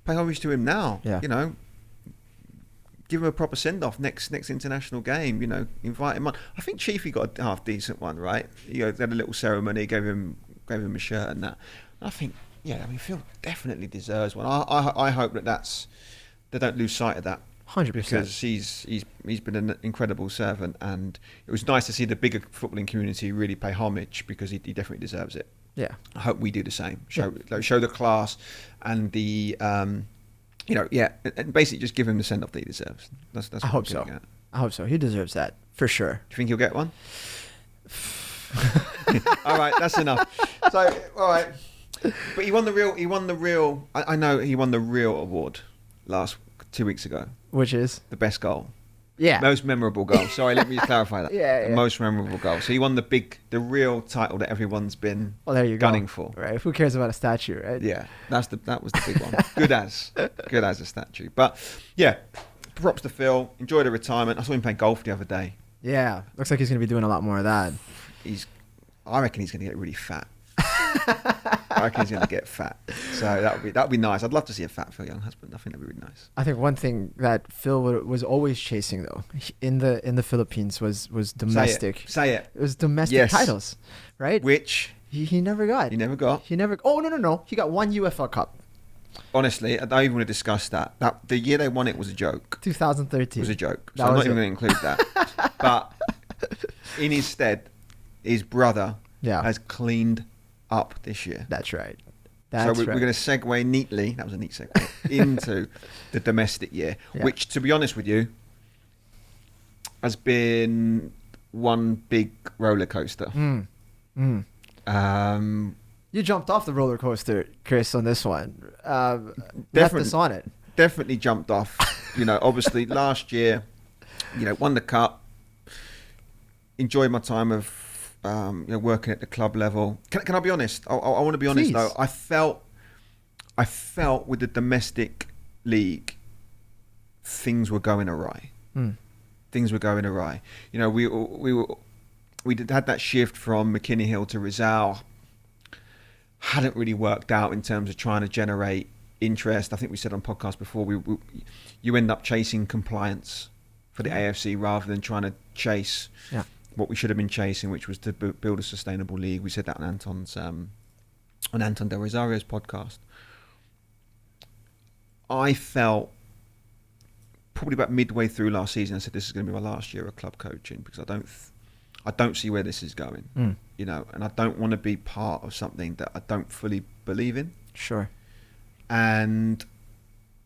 pay homage to him now. Yeah. Give him a proper send-off next international game. Invite him on. I think Chiefy got a half decent one, right? They had a little ceremony, gave him a shirt and that. And I think, Phil definitely deserves one. I hope that they don't lose sight of that. 100%. Because he's been an incredible servant, and it was nice to see the bigger footballing community really pay homage, because he definitely deserves it. Yeah, I hope we do the same. Show the class and the and basically just give him the send off that he deserves. That's what I hope so. I hope so. He deserves that for sure. Do you think he'll get one? All right, that's enough. So all right, but he won the real. I know he won the real award 2 weeks ago. Which is? The best goal. Yeah. Most memorable goal. Sorry, let me clarify that. Yeah. Most memorable goal. So he won the real title that everyone's been gunning for. Right. Who cares about a statue, right? Yeah. That was the big one. Good as a statue. But yeah, props to Phil. Enjoy the retirement. I saw him playing golf the other day. Yeah. Looks like he's going to be doing a lot more of that. I reckon he's going to get really fat. I reckon he's going to get fat. So that'd be nice. I'd love to see a fat Phil Younghusband. I think that'd be really nice. I think one thing that Phil was always chasing, though, in the Philippines was domestic. Say it. It was domestic titles, right? Which he never got. He never got. Oh, no. He got one UFL Cup. Honestly, I don't even want to discuss that. The year they won it was a joke. 2013. It was a joke. So I'm not even going to include that. But in his stead, his brother has cleaned up this year. That's right. So we're going to segue neatly, that was a neat segue, into the domestic year, which, to be honest with you, has been one big roller coaster. You jumped off the roller coaster, Chris, on this one. Left us on it. Definitely jumped off. Obviously last year, won the cup. Enjoyed my time of working at the club level. Can I be honest? I want to be honest. Please. Though. I felt with the domestic league, things were going awry. Things were going awry. We had that shift from McKinney Hill to Rizal. Hadn't really worked out in terms of trying to generate interest. I think we said on podcast before, you end up chasing compliance for the AFC rather than trying to chase what we should have been chasing, which was to build a sustainable league. We said that on Anton Del Rosario's podcast. I felt probably about midway through last season, I said this is going to be my last year of club coaching because I don't see where this is going, and I don't want to be part of something that I don't fully believe in. Sure. And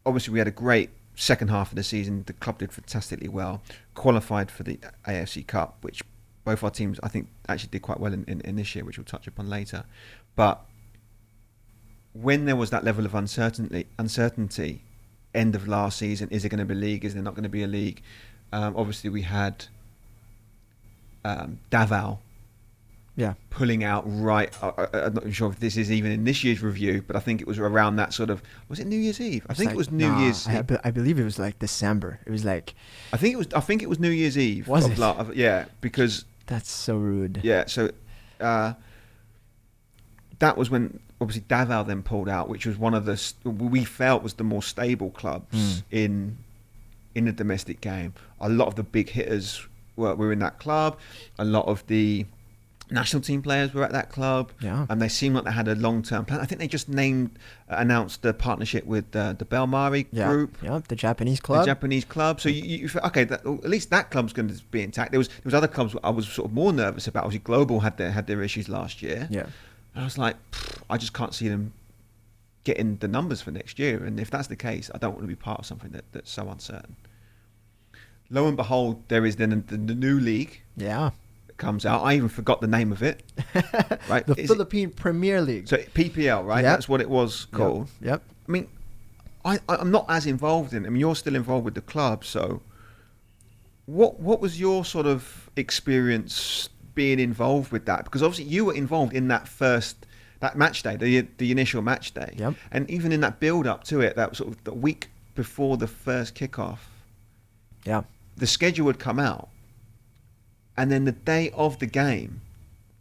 obviously we had a great second half of the season. The club did fantastically well, qualified for the AFC Cup, which both our teams, I think, actually did quite well in this year, which we'll touch upon later. But when there was that level of uncertainty, end of last season, is there going to be a league? Is there not going to be a league? Obviously, we had Davao pulling out right. I'm not sure if this is even in this year's review, but I think it was around that sort of. Was it New Year's Eve? I think it was New Year's. I believe it was like December. It was like. I think it was New Year's Eve. Was it? Yeah, because. That's so rude. Yeah, so that was when obviously Davao then pulled out, which was one of the we felt was the more stable clubs in the domestic game. A lot of the big hitters were in that club. A lot of the national team players were at that club, and they seemed like they had a long-term plan. I think they just announced the partnership with the Belmari group, the Japanese club. So you at least that club's going to be intact. There was other clubs I was sort of more nervous about. Obviously, Global had their issues last year, and I was like, I just can't see them getting the numbers for next year. And if that's the case, I don't want to be part of something that's so uncertain. Lo and behold, there is then the new league. Comes out. I even forgot the name of it. Right, the Philippine Premier League. So PPL, right? That's what it was called. Yep. I mean, I'm not as involved in it. I mean, you're still involved with the club. So, what was your sort of experience being involved with that? Because obviously you were involved in that match day, the initial match day, and even in that build up to it, that sort of the week before the first kickoff. The schedule would come out. And then the day of the game,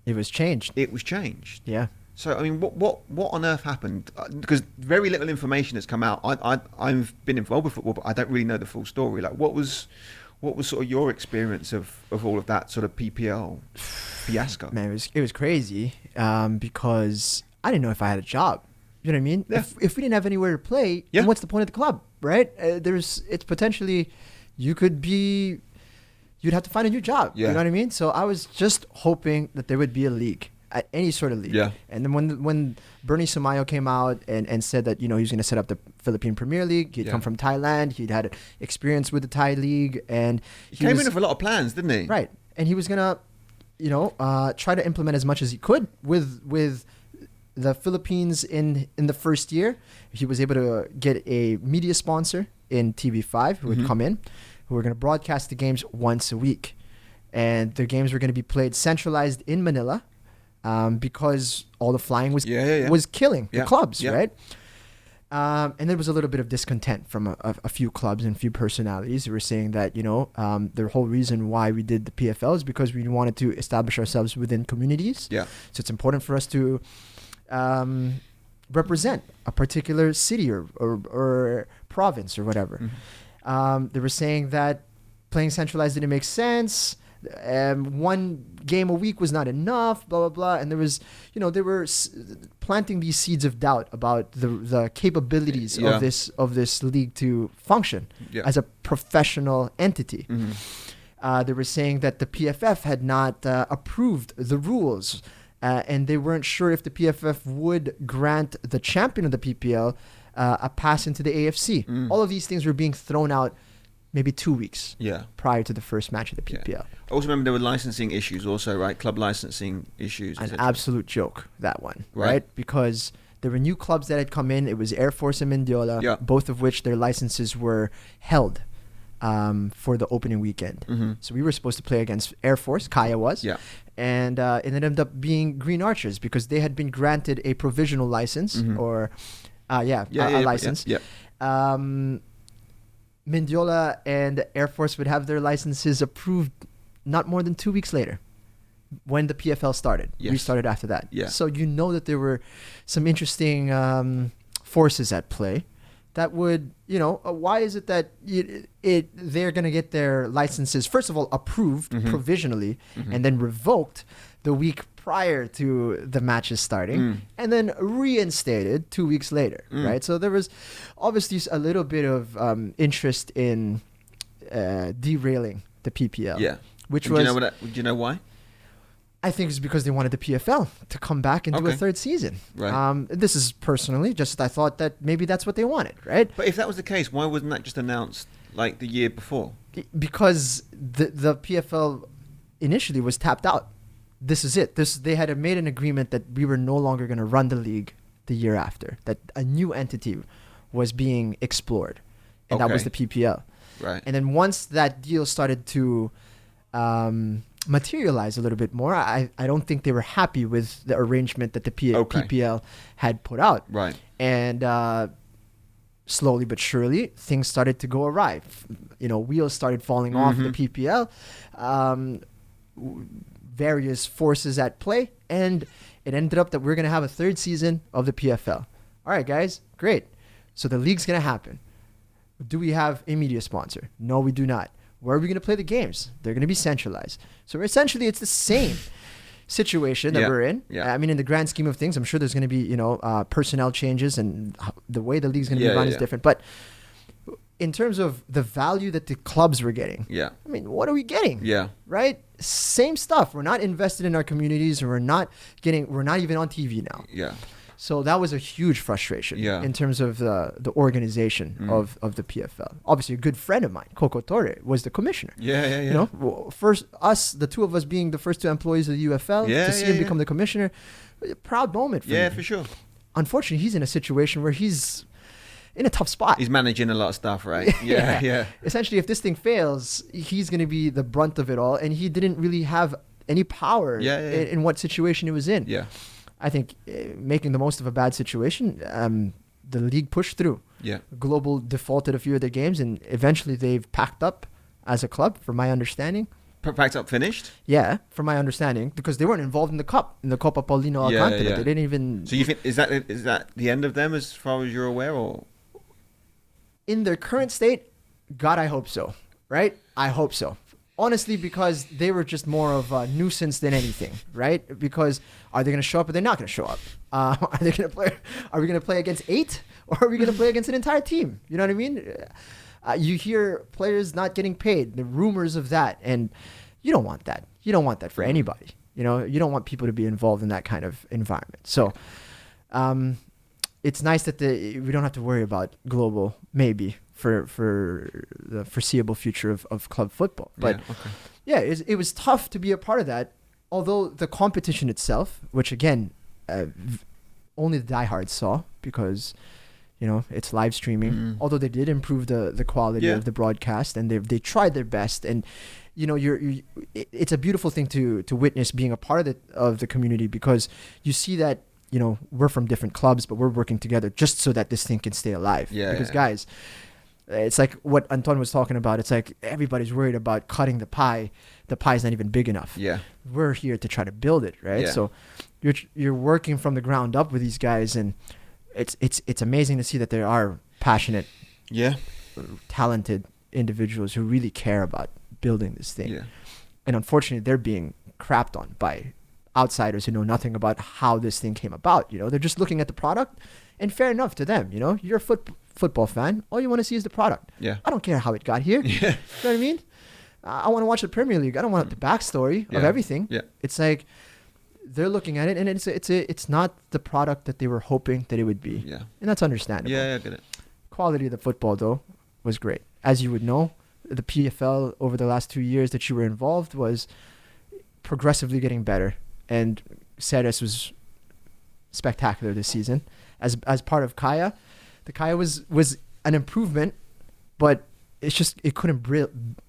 it was changed. Yeah. So I mean, what on earth happened? Because very little information has come out. I've been involved with football, but I don't really know the full story. Like, what was sort of your experience of all of that sort of PPL fiasco? Man, it was crazy because I didn't know if I had a job. You know what I mean? Yeah. If we didn't have anywhere to play, then what's the point of the club, right? It's potentially you'd have to find a new job. You know what I mean? So I was just hoping that there would be a league, any sort of league. Yeah. And then when Bernie Sumayo came out and said that, he was going to set up the Philippine Premier League, he'd come from Thailand, he'd had experience with the Thai league, and he came in with a lot of plans, didn't he? Right. And he was going to, try to implement as much as he could with the Philippines in the first year. He was able to get a media sponsor in TV5 who would come in. who were going to broadcast the games once a week. And the games were going to be played centralized in Manila because all the flying was killing the clubs, right? And there was a little bit of discontent from a few clubs and a few personalities who were saying that, the whole reason why we did the PFL is because we wanted to establish ourselves within communities. Yeah. So it's important for us to represent a particular city or province or whatever. Mm-hmm. They were saying that playing centralized didn't make sense. One game a week was not enough, blah, blah, blah. And there was, they were planting these seeds of doubt about the capabilities of this league to function as a professional entity. Mm-hmm. They were saying that the PFF had not approved the rules, and they weren't sure if the PFF would grant the champion of the PPL a pass into the AFC. All of these things were being thrown out maybe 2 weeks prior to the first match of the PPL. Yeah. I also remember there were licensing issues also, right? Club licensing issues. An absolute joke, that one, right? Because there were new clubs that had come in. It was Air Force and Mendiola, both of which their licenses were held for the opening weekend. Mm-hmm. So we were supposed to play against Air Force, Kaya was, and it ended up being Green Archers because they had been granted a provisional license or a license. Mendiola and Air Force would have their licenses approved not more than 2 weeks later when the PFL started. We started after that. Yeah. So that there were some interesting forces at play that would, why is it that they're going to get their licenses, first of all, approved provisionally and then revoked the week prior to the matches starting and then reinstated 2 weeks later, right? So there was obviously a little bit of interest in derailing the PPL. Yeah. Which do you know why? I think it's because they wanted the PFL to come back and do a third season. Right. This is personally just I thought that maybe that's what they wanted, right? But if that was the case, why wasn't that just announced like the year before? Because the PFL initially was tapped out. This is it. They had made an agreement that we were no longer going to run the league the year after, that a new entity was being explored, and that was the PPL. Right. And then once that deal started to materialize a little bit more, I don't think they were happy with the arrangement that the PPL had put out. Right. And slowly but surely, things started to go awry. Wheels started falling off the PPL. Various forces at play, and it ended up that we're going to have a third season of the PFL. All right, guys, great. So the league's going to happen. Do we have a media sponsor? No, we do not. Where are we going to play the games? They're going to be centralized. So essentially, it's the same situation that we're in. Yeah. I mean, in the grand scheme of things, I'm sure there's going to be, personnel changes and the way the league's going to be run is different. But in terms of the value that the clubs were getting, I mean, what are we getting? Yeah. Right? Same stuff. We're not invested in our communities, and we're not even on TV now. Yeah. So that was a huge frustration in terms of the organization of the PFL. Obviously, a good friend of mine, Coco Torre, was the commissioner. Yeah. First, the two of us being the first two employees of the UFL, to see him become the commissioner, a proud moment for me. Yeah, for sure. Unfortunately, he's in a situation where he's in a tough spot. He's managing a lot of stuff, right? Yeah. Essentially, if this thing fails, he's going to be the brunt of it all, and he didn't really have any power in what situation he was in. Yeah. I think making the most of a bad situation, the league pushed through. Yeah. Global defaulted a few of their games, and eventually they've packed up as a club, from my understanding. Packed up, finished? Yeah, from my understanding, because they weren't involved in the cup, in the Copa Paulino Alcantara. They didn't even. So you think is that the end of them, as far as you're aware, or? In their current state, God, I hope so. Right? I hope so. Honestly, because they were just more of a nuisance than anything, right? Because are they going to show up or they're not going to show up? Are they going to play? Are we going to play against 8, or are we going to play against an entire team? You know what I mean? You hear players not getting paid, the rumors of that, and you don't want that. You don't want that for anybody. You know, you don't want people to be involved in that kind of environment. So, it's nice that we don't have to worry about global, maybe, for the foreseeable future of club football. But it was tough to be a part of that, although the competition itself, which again, only the diehards saw, because it's live streaming. Although they did improve the quality of the broadcast, and they tried their best. And it's a beautiful thing to witness, being a part of the community, because you see that we're from different clubs, but we're working together just so that this thing can stay alive. Because guys, it's like what Anton was talking about. It's like everybody's worried about cutting the pie. The pie's not even big enough. We're here to try to build it, right? So you're working from the ground up with these guys, and it's amazing to see that there are passionate, talented individuals who really care about building this thing. And unfortunately, they're being crapped on by outsiders who know nothing about how this thing came about. They're just looking at the product, and fair enough to them. You're a football fan. All you want to see is the product. I don't care how it got here. You know what I mean? I want to watch the Premier League. I don't want the backstory of everything. It's like they're looking at it, and it's not the product that they were hoping that it would be. And that's understandable. I get it. Quality of the football, though, was great. As you would know, the PFL over the last 2 years that you were involved was progressively getting better. And Ceres was spectacular this season. As part of Kaya, the Kaya was an improvement, but it couldn't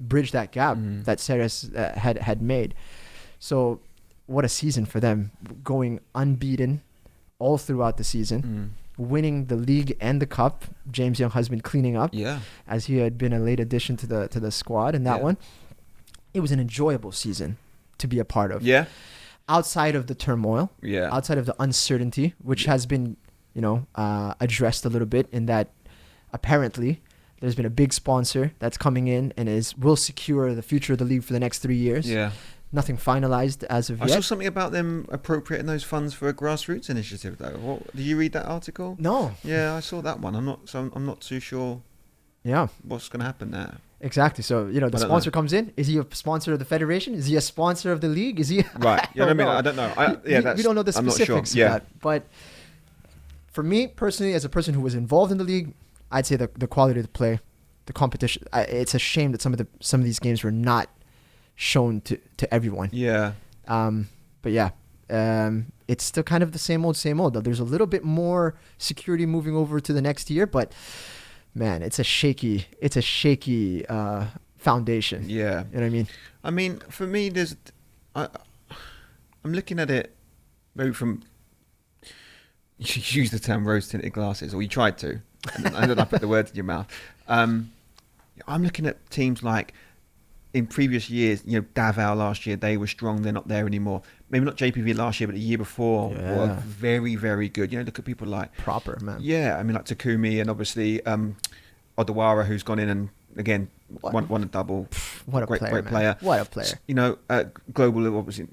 bridge that gap that Ceres had made. So what a season for them, going unbeaten all throughout the season, winning the league and the cup. James Younghusband cleaning up, as he had been a late addition to the squad in that one. It was an enjoyable season to be a part of. Outside of the turmoil, outside of the uncertainty, which has been, addressed a little bit, in that apparently there's been a big sponsor that's coming in and will secure the future of the league for the next 3 years. Nothing finalized as of yet. I saw something about them appropriating those funds for a grassroots initiative, though. Did you read that article? No. Yeah, I saw that one. I'm not too sure. What's going to happen there? Exactly. So, the sponsor comes in. Is he a sponsor of the federation? Is he a sponsor of the league? Is he? Right. I don't know. We don't know the specifics of that. But for me personally, as a person who was involved in the league, I'd say the quality of the play, the competition. It's a shame that some of these games were not shown to everyone. But it's still kind of the same old. There's a little bit more security moving over to the next year, but man, it's a shaky foundation. You know what I mean? I mean, for me, I'm looking at it maybe from, you use the term rose-tinted glasses, or you tried to, and then I put the words in your mouth. I'm looking at teams like, in previous years, Davao last year, they were strong. They're not there anymore. Maybe not JPV last year, but the year before were very, very good. Look at people like proper, man. I mean, like Takumi, and obviously Odawara, who's gone in and again won a double. What a great player! What a player! Global obviously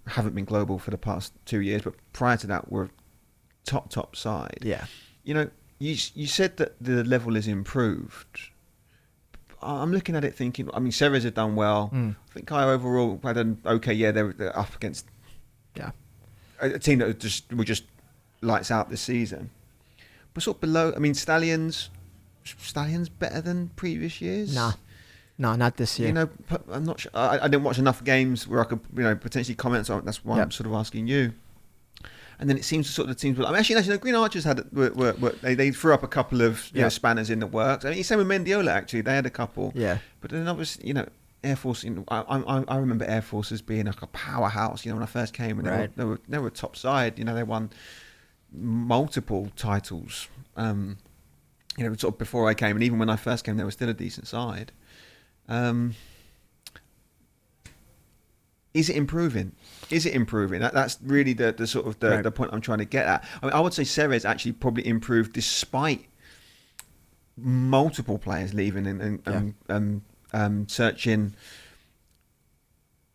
haven't been global for the past 2 years, but prior to that, were top side. You said that the level is improved. I'm looking at it thinking, I mean, Ceres have done well. I think Kaya overall had an okay, they're up against a team that were just lights out this season. But sort of below, I mean, Stallions better than previous years? No, not this year. I'm not sure. I didn't watch enough games where I could, potentially comment. So that's why I'm sort of asking you. And then it seems to sort of the teams. I mean, actually, Green Archers they threw up a couple of spanners in the works. I mean, same with Mendiola. Actually, they had a couple. But then obviously, Air Force. I remember Air Force as being like a powerhouse. When I first came, and they were top side. They won multiple titles. Sort of before I came, and even when I first came, they were still a decent side. Is it improving? That's really the sort of the point I'm trying to get at. I mean, I would say Ceres actually probably improved despite multiple players leaving and searching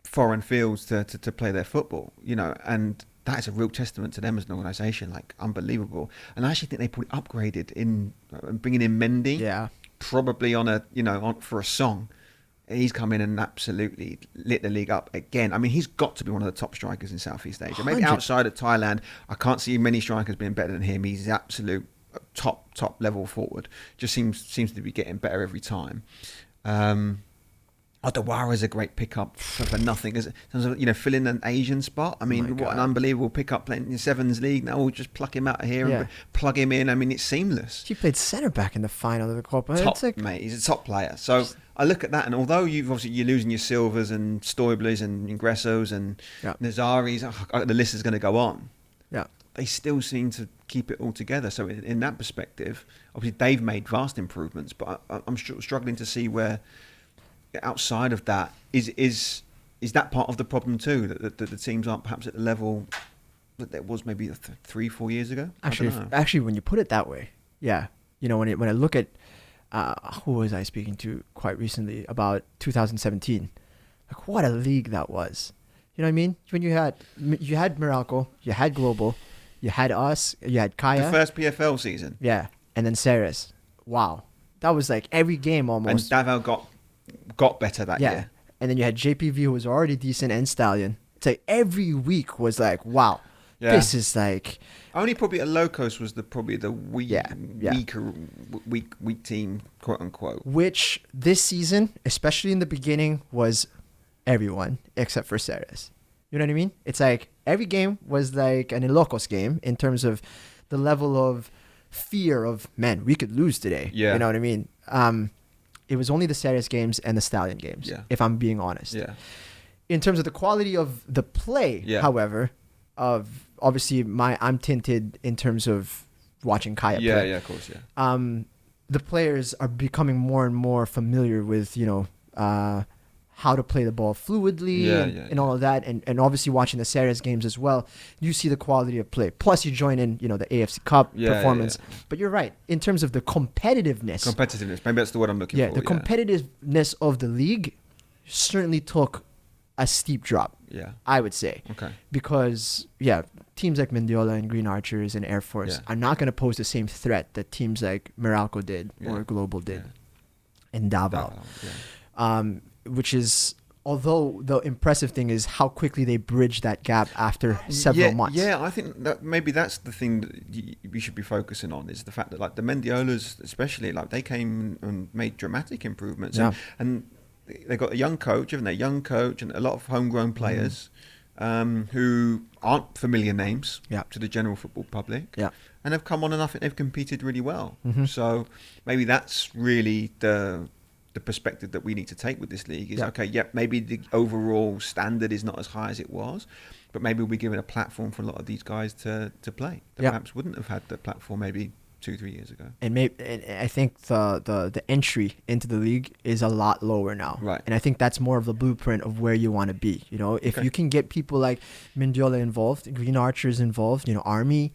foreign fields to play their football. And that is a real testament to them as an organisation, like unbelievable. And I actually think they probably upgraded in bringing in Mendy, probably for a song. He's come in and absolutely lit the league up again. I mean, he's got to be one of the top strikers in Southeast Asia. Maybe outside of Thailand, I can't see many strikers being better than him. He's absolute top level forward. Just seems to be getting better every time. Odawara is a great pickup for nothing. As filling an Asian spot. I mean, what an unbelievable pickup playing in the Sevens League. Now we'll just pluck him out of here and plug him in. I mean, it's seamless. He played centre back in the final of the Copa. Mate. He's a top player. So I look at that, and although you're losing your Silvers and Stoiblers and Ingressos and Nazaris, the list is going to go on. Yeah. They still seem to keep it all together. So in that perspective, obviously they've made vast improvements, but I'm struggling to see where outside of that is that part of the problem too, that the teams aren't perhaps at the level that there was maybe 3-4 years ago. Actually, when you put it that way, yeah. When I look at who was I speaking to quite recently about 2017, like what a league that was. You know what I mean? When you had Meralco, you had Global, you had us, you had Kaya. The first PFL season. Yeah, and then Ceres. Wow, that was like every game almost. And Davao got better that year. And then you had JPV, who was already decent, and Stallion. It's like every week was like, wow, this is like. Only probably at Locos was weaker weak team, quote unquote. Which this season, especially in the beginning, was everyone except for Ceres. You know what I mean? It's like every game was like an Ilocos game in terms of the level of fear of, man, we could lose today. Yeah. You know what I mean? It was only the Ceres games and the Stallion games, if I'm being honest. Yeah. In terms of the quality of the play, however, obviously I'm tinted in terms of watching Kaya play. Yeah, of course, yeah. The players are becoming more and more familiar with, how to play the ball fluidly and all of that. And obviously watching the Ceres games as well, you see the quality of play. Plus you join in, the AFC Cup performance. Yeah. But you're right. In terms of the competitiveness. Maybe that's the word I'm looking for. The competitiveness of the league certainly took a steep drop. Yeah. I would say. Okay. Because, teams like Mendiola and Green Archers and Air Force are not going to pose the same threat that teams like Meralco did or Global did and Davao. Which is, although the impressive thing is how quickly they bridge that gap after several months. Yeah, I think that maybe that's the thing that we should be focusing on, is the fact that like the Mendiolas especially, like they came and made dramatic improvements. And they got a young coach, haven't they? Young coach and a lot of homegrown players who aren't familiar names to the general football public. Yeah. And have come on, and I think they've competed really well. Mm-hmm. So maybe that's really the perspective that we need to take with this league is maybe the overall standard is not as high as it was, but maybe we're giving a platform for a lot of these guys to play that perhaps wouldn't have had the platform maybe 2-3 years ago. And I think the entry into the league is a lot lower now, right? And I think that's more of the blueprint of where you want to be. If you can get people like Mendiola involved, Green Archers involved, Army,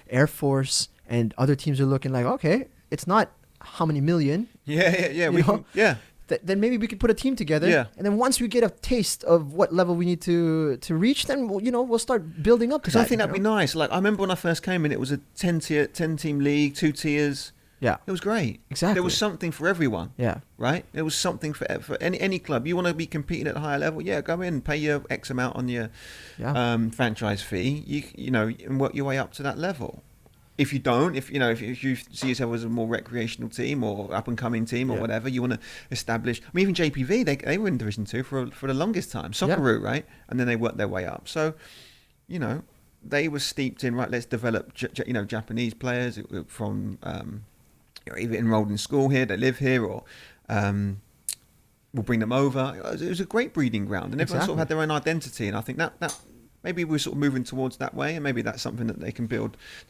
Air Force, and other teams are looking like, okay, it's not how many million. Then maybe we could put a team together. Yeah. And then once we get a taste of what level we need to reach, then we'll start building up. Because I think that'd be nice. Like I remember when I first came in, it was a 10-team league, 2 tiers. Yeah. It was great. Exactly. There was something for everyone. Yeah. Right? There was something for any club. You want to be competing at a higher level? Yeah, go in, pay your X amount on your franchise fee. And work your way up to that level. If you don't, if you see yourself as a more recreational team or up and coming team or whatever, you want to establish. I mean, even JPV, they were in Division 2 for the longest time, Socceroo, right? And then they worked their way up. So, they were steeped in let's develop Japanese players from either enrolled in school here, they live here, or we'll bring them over. It was a great breeding ground, and everyone sort of had their own identity. And I think that. Maybe we're sort of moving towards that way, and maybe that's something that the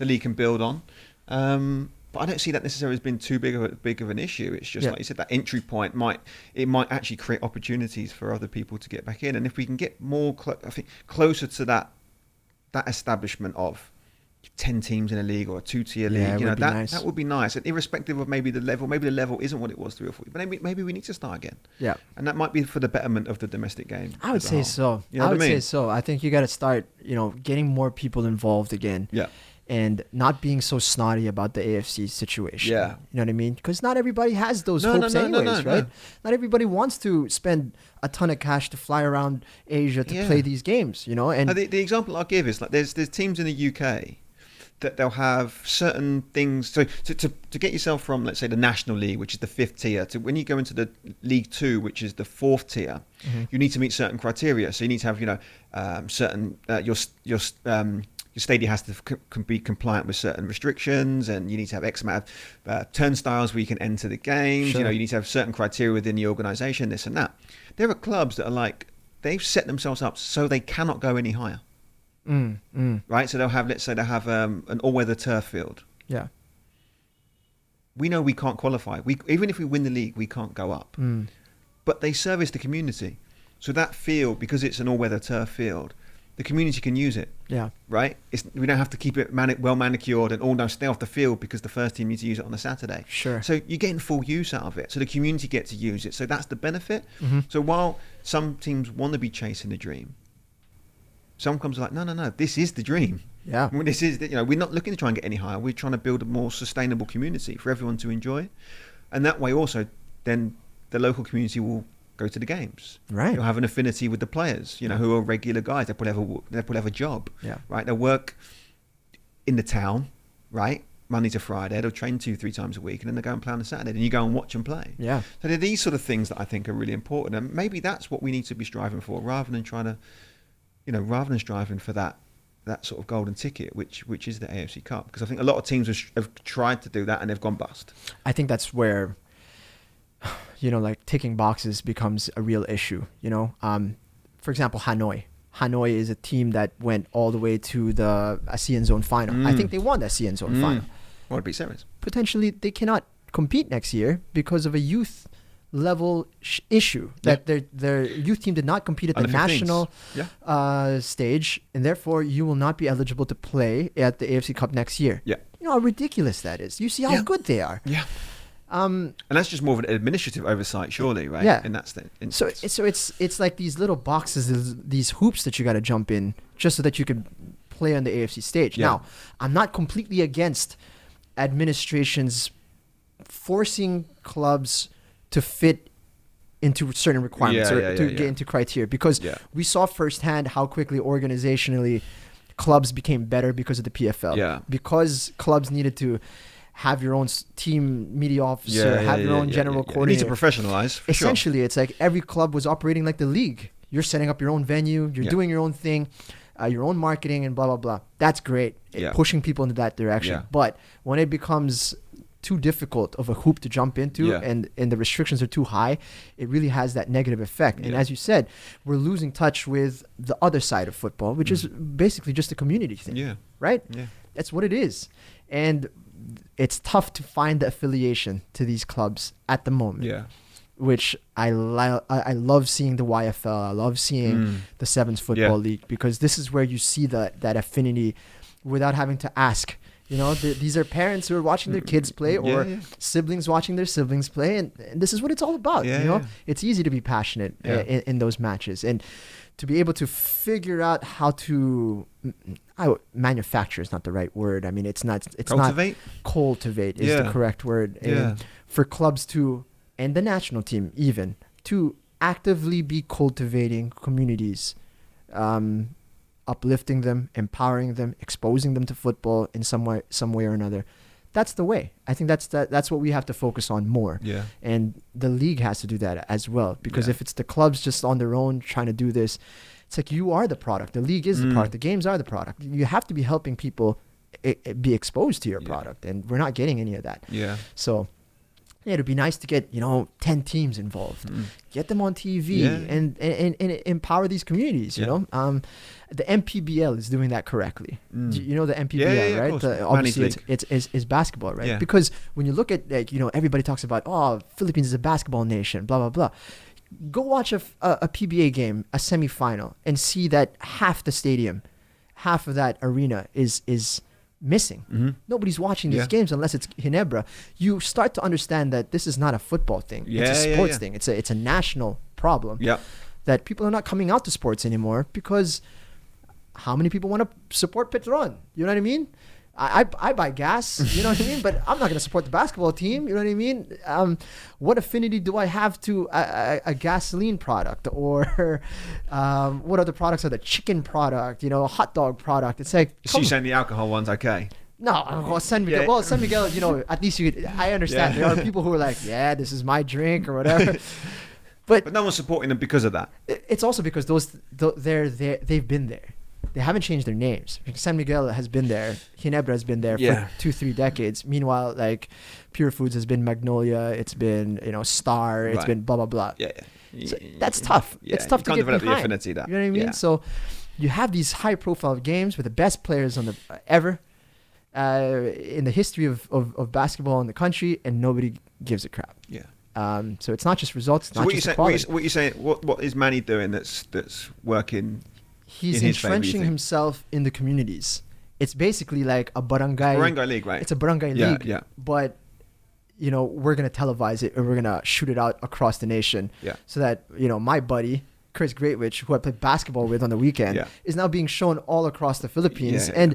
league can build on. But I don't see that necessarily as being too big of an issue. It's just like you said, that entry point might actually create opportunities for other people to get back in. And if we can get more, closer to that establishment of 10 teams in a league or a 2-tier league, that would be nice. And irrespective of maybe the level isn't what it was 3 or 4, but maybe we need to start again. Yeah. And that might be for the betterment of the domestic game. I would say so. I would say so. I think you got to start, getting more people involved again. Yeah. And not being so snotty about the AFC situation. Yeah. You know what I mean? Because not everybody has those hopes anyways, right? Not everybody wants to spend a ton of cash to fly around Asia to play these games, And the example I'll give is there's teams in the UK that they'll have certain things. So to get yourself from, let's say, the National League, which is the 5th tier, to when you go into the League 2, which is the 4th tier, you need to meet certain criteria. So you need to have, certain your stadium has to be compliant with certain restrictions, and you need to have X amount of turnstiles where you can enter the games. Sure. You need to have certain criteria within the organisation, this and that. There are clubs that are like, they've set themselves up so they cannot go any higher. Right? So they'll have, let's say they have an all-weather turf field. Yeah. We know we can't qualify. Even if we win the league, we can't go up. But they service the community. So that field, because it's an all-weather turf field, the community can use it. Yeah. Right? We don't have to keep it well manicured and no, stay off the field because the first team needs to use it on a Saturday. Sure. So you're getting full use out of it. So the community get to use it. So that's the benefit. So while some teams want to be chasing the dream, some clubs are like, no, this is the dream. Yeah. This is, we're not looking to try and get any higher. We're trying to build a more sustainable community for everyone to enjoy. And that way also, then the local community will go to the games. Right. You'll have an affinity with the players, who are regular guys. They'll probably have a job. Yeah. Right. They'll work in the town, right? Monday to Friday. They'll train 2-3 times a week, and then they go and play on a Saturday. And you go and watch them play. Yeah. So they're these sort of things that I think are really important. And maybe that's what we need to be striving for, rather than trying to, rather than striving for that sort of golden ticket, which is the AFC Cup. Because I think a lot of teams have tried to do that and they've gone bust. I think that's where, like ticking boxes becomes a real issue. For example, Hanoi. Hanoi is a team that went all the way to the ASEAN Zone final. I think they won the ASEAN Zone final. Want to beat sevens. Potentially, they cannot compete next year because of a youth level issue that their youth team did not compete at the national stage, and therefore you will not be eligible to play at the AFC Cup next year. Yeah. You know how ridiculous that is. You see how good they are. Yeah. And that's just more of an administrative oversight, surely, right? Yeah. In that instance. So it's like these little boxes, these hoops that you got to jump in just so that you can play on the AFC stage. Yeah. Now, I'm not completely against administrations forcing clubs to fit into certain requirements get into criteria, because we saw firsthand how quickly organizationally clubs became better because of the PFL. Yeah. Because clubs needed to have your own team media officer, have your own general coordinator. You need to professionalize, for Essentially, it's like every club was operating like the league. You're setting up your own venue, you're doing your own thing, your own marketing and blah, blah, blah. That's great, pushing people into that direction. Yeah. But when it becomes too difficult of a hoop to jump into and the restrictions are too high, it really has that negative effect. And as you said, we're losing touch with the other side of football, which is basically just a community thing. Yeah. Right? Yeah. That's what it is. And it's tough to find the affiliation to these clubs at the moment. Yeah. Which I love seeing the YFL. I love seeing the Sevens Football League, because this is where you see that affinity without having to ask. These are parents who are watching their kids play, or siblings watching their siblings play, and this is what it's all about. It's easy to be passionate in those matches, and to be able to figure out how to manufacture is not the right word. I mean, it's cultivate. Cultivate is the correct word. And for clubs to, and the national team even, to actively be cultivating communities, uplifting them, empowering them, exposing them to football in some way or another. That's the way. I think that's what we have to focus on more. Yeah. And the league has to do that as well, because if it's the clubs just on their own trying to do this, it's like you are the product. The league is the product. The games are the product. You have to be helping people be exposed to your product, and we're not getting any of that. Yeah. So it'd be nice to get 10 teams involved, get them on TV, and empower these communities. The MPBL is doing that correctly. You know the MPBL, right? Obviously, it's basketball, right? Yeah. Because when you look at everybody talks about Philippines is a basketball nation, blah blah blah. Go watch a PBA game, a semifinal, and see that half the stadium, half of that arena is missing. Nobody's watching these games unless it's Ginebra. You start to understand that this is not a football thing. It's a sports thing. It's a national problem. Yeah. That people are not coming out to sports anymore, because how many people want to support Petron? You know what I mean? I buy gas, you know what I mean? But I'm not going to support the basketball team, you know what I mean? What affinity do I have to a gasoline product, or what other products are the chicken product, a hot dog product? It's like... So you're saying the alcohol one's okay? No, well, San Miguel. Yeah. Well, San Miguel, you know, at least I understand. Yeah. There are people who are like, yeah, this is my drink or whatever. But no one's supporting them because of that. it's also because they've been there. They haven't changed their names. San Miguel has been there. Ginebra has been there for 2-3 decades. Meanwhile, like Pure Foods has been Magnolia. It's been, you know, Star. It's been blah blah blah. Yeah. So that's tough. Yeah. It's tough to get develop behind. the affinity that. You know what I mean? Yeah. So you have these high-profile games with the best players on the ever in the history of basketball in the country, and nobody gives a crap. Yeah. So it's not just results. It's So not what you just say? quality. What you saying? What is Manny doing that's working? He's in his favour, you entrenching think? himself in the communities. It's basically like a barangay. Barangay league, right? It's a barangay Yeah, league. yeah. But you know, we're gonna televise it and we're gonna shoot it out across the nation. Yeah. So that, you know, my buddy Chris Greatwich, who I played basketball with on the weekend, is now being shown all across the Philippines. And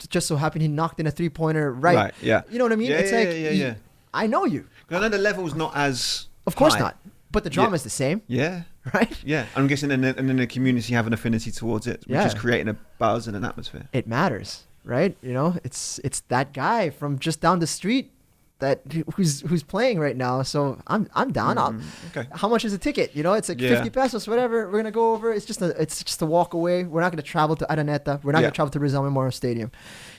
just so happened he knocked in a 3-pointer right. Yeah. You know what I mean? Yeah, It's yeah. I know you. Because I know the level's not as Of course high. not. But the drama is the same. Yeah. Right? Yeah. I'm guessing and then the community have an affinity towards it, which is creating a buzz and an atmosphere. It matters, right? You know, it's that guy from just down the street who's playing right now. So I'm down. Okay. How much is a ticket? You know, it's like 50 pesos, whatever. We're gonna go over. It's just a walk away. We're not gonna travel to Araneta. We're not gonna travel to Rizal Memorial Stadium.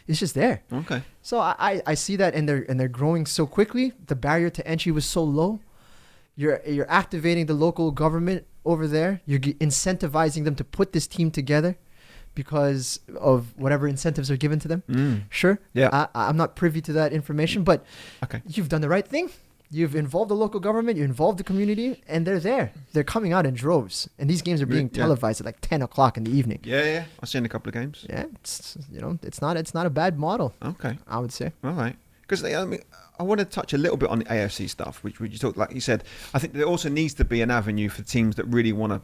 It's just there. Okay. So I see that, and they're growing so quickly. The barrier to entry was so low. You're activating the local government over there. You're incentivizing them to put this team together because of whatever incentives are given to them. Sure. Yeah. I'm not privy to that information, but you've done the right thing. You've involved the local government. You involved the community, and they're there. They're coming out in droves, and these games are being televised at like 10 o'clock in the evening. Yeah. I've seen a couple of games. Yeah, it's not a bad model. Okay. I would say. All right. Because I want to touch a little bit on the AFC stuff, which you talked, like you said. I think there also needs to be an avenue for teams that really want to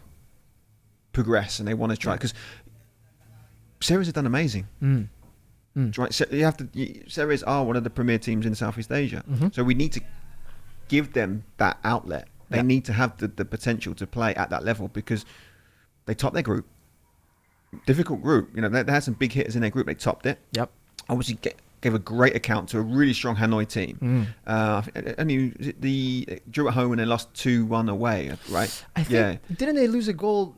progress and they want to try. Because Series have done amazing. Right? So Series are one of the premier teams in Southeast Asia. So we need to give them that outlet. They need to have the potential to play at that level because they topped their group. Difficult group. You know, they had some big hitters in their group. They topped it. Yep. Obviously gave a great account to a really strong Hanoi team. They drew at home and they lost 2-1 away, right? I think, didn't they lose a goal?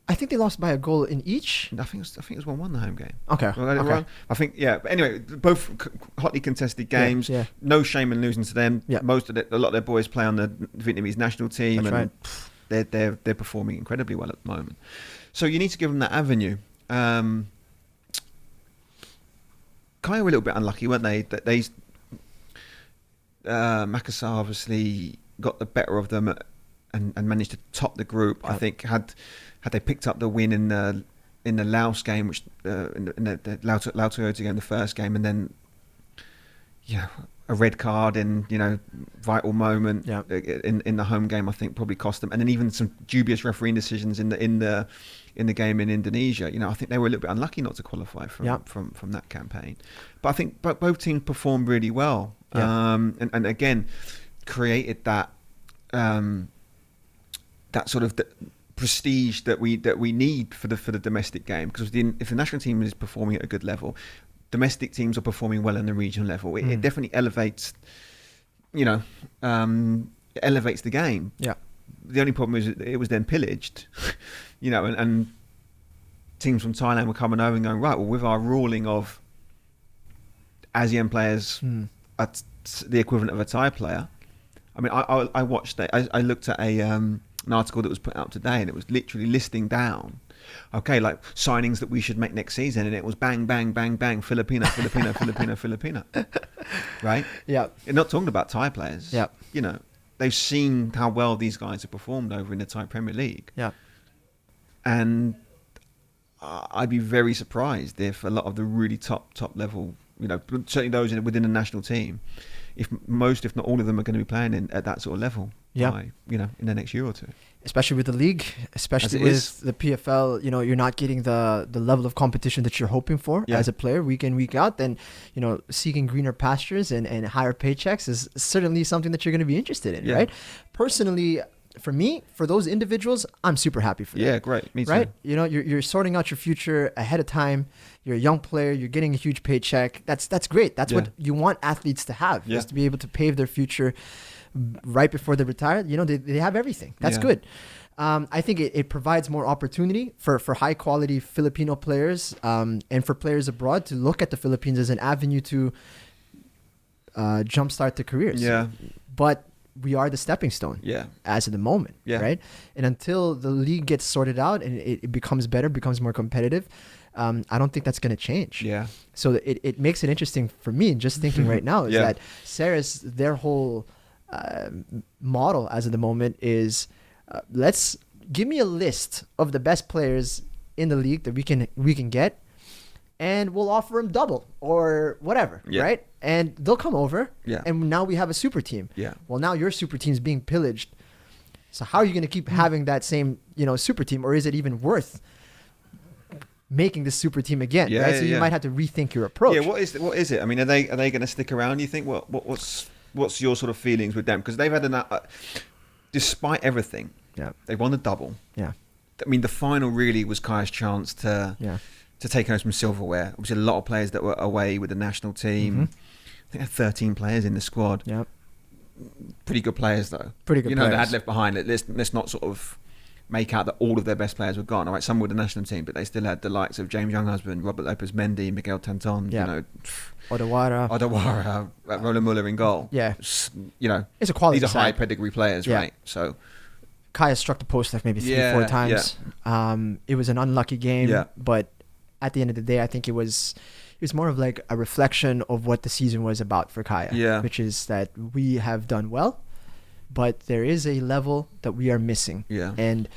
I think they lost by a goal in each. I think it was 1-1 the home game. Okay. I think, But anyway, both hotly contested games. Yeah. No shame in losing to them. Yeah. A lot of their boys play on the Vietnamese national team. That's and right. They're performing incredibly well at the moment. So you need to give them that avenue. Kai were a little bit unlucky, weren't they? That Makassar obviously got the better of them and managed to top the group. I think had they picked up the win in the Laos game, which in the Lao Toyota game, the first game, and then a red card in vital moment in the home game, I think probably cost them, and then even some dubious refereeing decisions in the game in Indonesia. I think they were a little bit unlucky not to qualify from that campaign. But I think both teams performed really well, and again created that that sort of prestige that we need for the domestic game, because if the national team is performing at a good level, domestic teams are performing well in the regional level. It definitely elevates, it elevates the game. Yeah. The only problem is it was then pillaged, and teams from Thailand were coming over and going, right, well, with our ruling of ASEAN players at the equivalent of a Thai player. I mean, I watched it. I looked at an article that was put out today, and it was literally listing down, like signings that we should make next season, and it was bang, bang, bang, bang, Filipino, right? Yeah. You're not talking about Thai players. Yeah. They've seen how well these guys have performed over in the Thai Premier League. Yeah. And I'd be very surprised if a lot of the really top level, certainly those within the national team, if not all of them are going to be playing at that sort of level. By, in the next year or two. Especially with the league, especially with the PFL, you're not getting the level of competition that you're hoping for as a player week in, week out. Then, seeking greener pastures and higher paychecks is certainly something that you're going to be interested in, right? Personally, for me, for those individuals, I'm super happy for them. Yeah, great. Me too. Right? You know, you're sorting out your future ahead of time. You're a young player. You're getting a huge paycheck. That's great. That's what you want athletes to have, is to be able to pave their future right before they retire. You know, they have everything. That's good. I think it provides more opportunity for high quality Filipino players and for players abroad to look at the Philippines as an avenue to jumpstart their careers. Yeah. But we are the stepping stone as of the moment, right? And until the league gets sorted out and it becomes better, becomes more competitive, I don't think that's going to change. Yeah. So it makes it interesting for me, just thinking right now, is that Ceres, their whole model as of the moment is, let's give me a list of the best players in the league that we can get, and we'll offer them double or whatever, right? And they'll come over, and now we have a super team. Yeah. Well, now your super team is being pillaged. So how are you going to keep having that same, super team, or is it even worth making this super team again? Yeah, right. So you might have to rethink your approach. Yeah. What is it? I mean, are they going to stick around? You think? What's your sort of feelings with them? Because they've had despite everything, they won the double. Yeah. I mean, the final really was Kai's chance to take home some silverware. Obviously, a lot of players that were away with the national team. I think there are 13 players in the squad. Yeah. Pretty good players, though. Pretty good players. They had left behind. Let's not sort of make out that all of their best players were gone. All right, some were the national team, but they still had the likes of James Younghusband, Robert Lopez-Mendy, Miguel Tanton, Odawara, Roland Muller in goal. Yeah. It's a quality These are high pedigree players, right? So Kai has struck the post like maybe 3-4 times. Yeah. It was an unlucky game, but at the end of the day, I think it was more of like a reflection of what the season was about for Kaya, which is that we have done well, but there is a level that we are missing. Yeah. And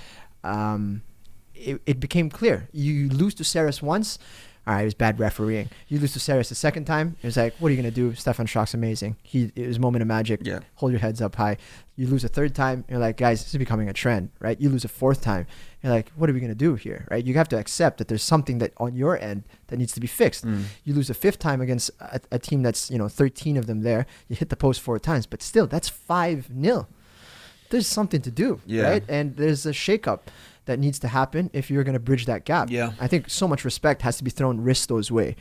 it became clear. You lose to Ceres once, all right, it was bad refereeing. You lose to Ceres the second time, it was like, what are you going to do? Stefan Schrock's amazing. It was a moment of magic. Yeah. Hold your heads up high. You lose a third time, you're like, guys, this is becoming a trend, right? You lose a fourth time, you're like, what are we going to do here, right? You have to accept that there's something that on your end that needs to be fixed. You lose a fifth time against a team that's, 13 of them there. You hit the post 4 times, but still, that's 5-0. There's something to do, right? And there's a shakeup that needs to happen if you're going to bridge that gap. Yeah. I think so much respect has to be thrown Risto's way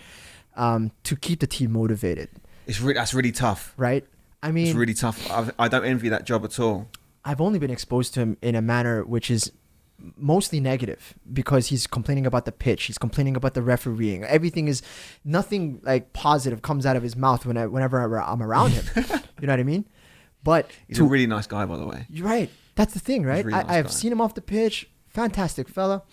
to keep the team motivated. That's really tough. Right? I mean, it's really tough. I don't envy that job at all. I've only been exposed to him in a manner which is mostly negative, because he's complaining about the pitch. He's complaining about the refereeing. Nothing like positive comes out of his mouth whenever I'm around him. You know what I mean? But he's a really nice guy, by the way. You're right. That's the thing, right? Really I've seen him off the pitch. Fantastic fella.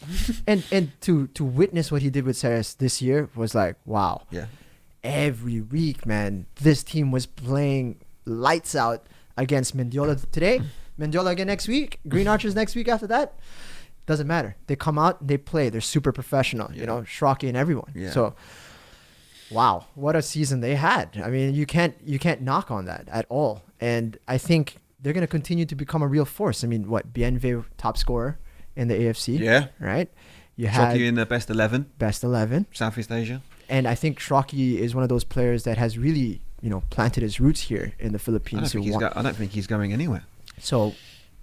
and to witness what he did with Ceres this year was like, wow. Yeah. Every week, man, this team was playing lights out against Mendiola today. Mendiola again next week. Green Archers next week after that. Doesn't matter. They come out, they play. They're super professional. Schrocky and everyone. Yeah. So, wow, what a season they had. I mean, you can't knock on that at all. And I think they're going to continue to become a real force. I mean, Bienve top scorer in the AFC. Yeah. Right? You had Schrocky in the best 11. Best 11. Southeast Asia. And I think Schrocky is one of those players that has really, planted his roots here in the Philippines. I don't think he's going anywhere. So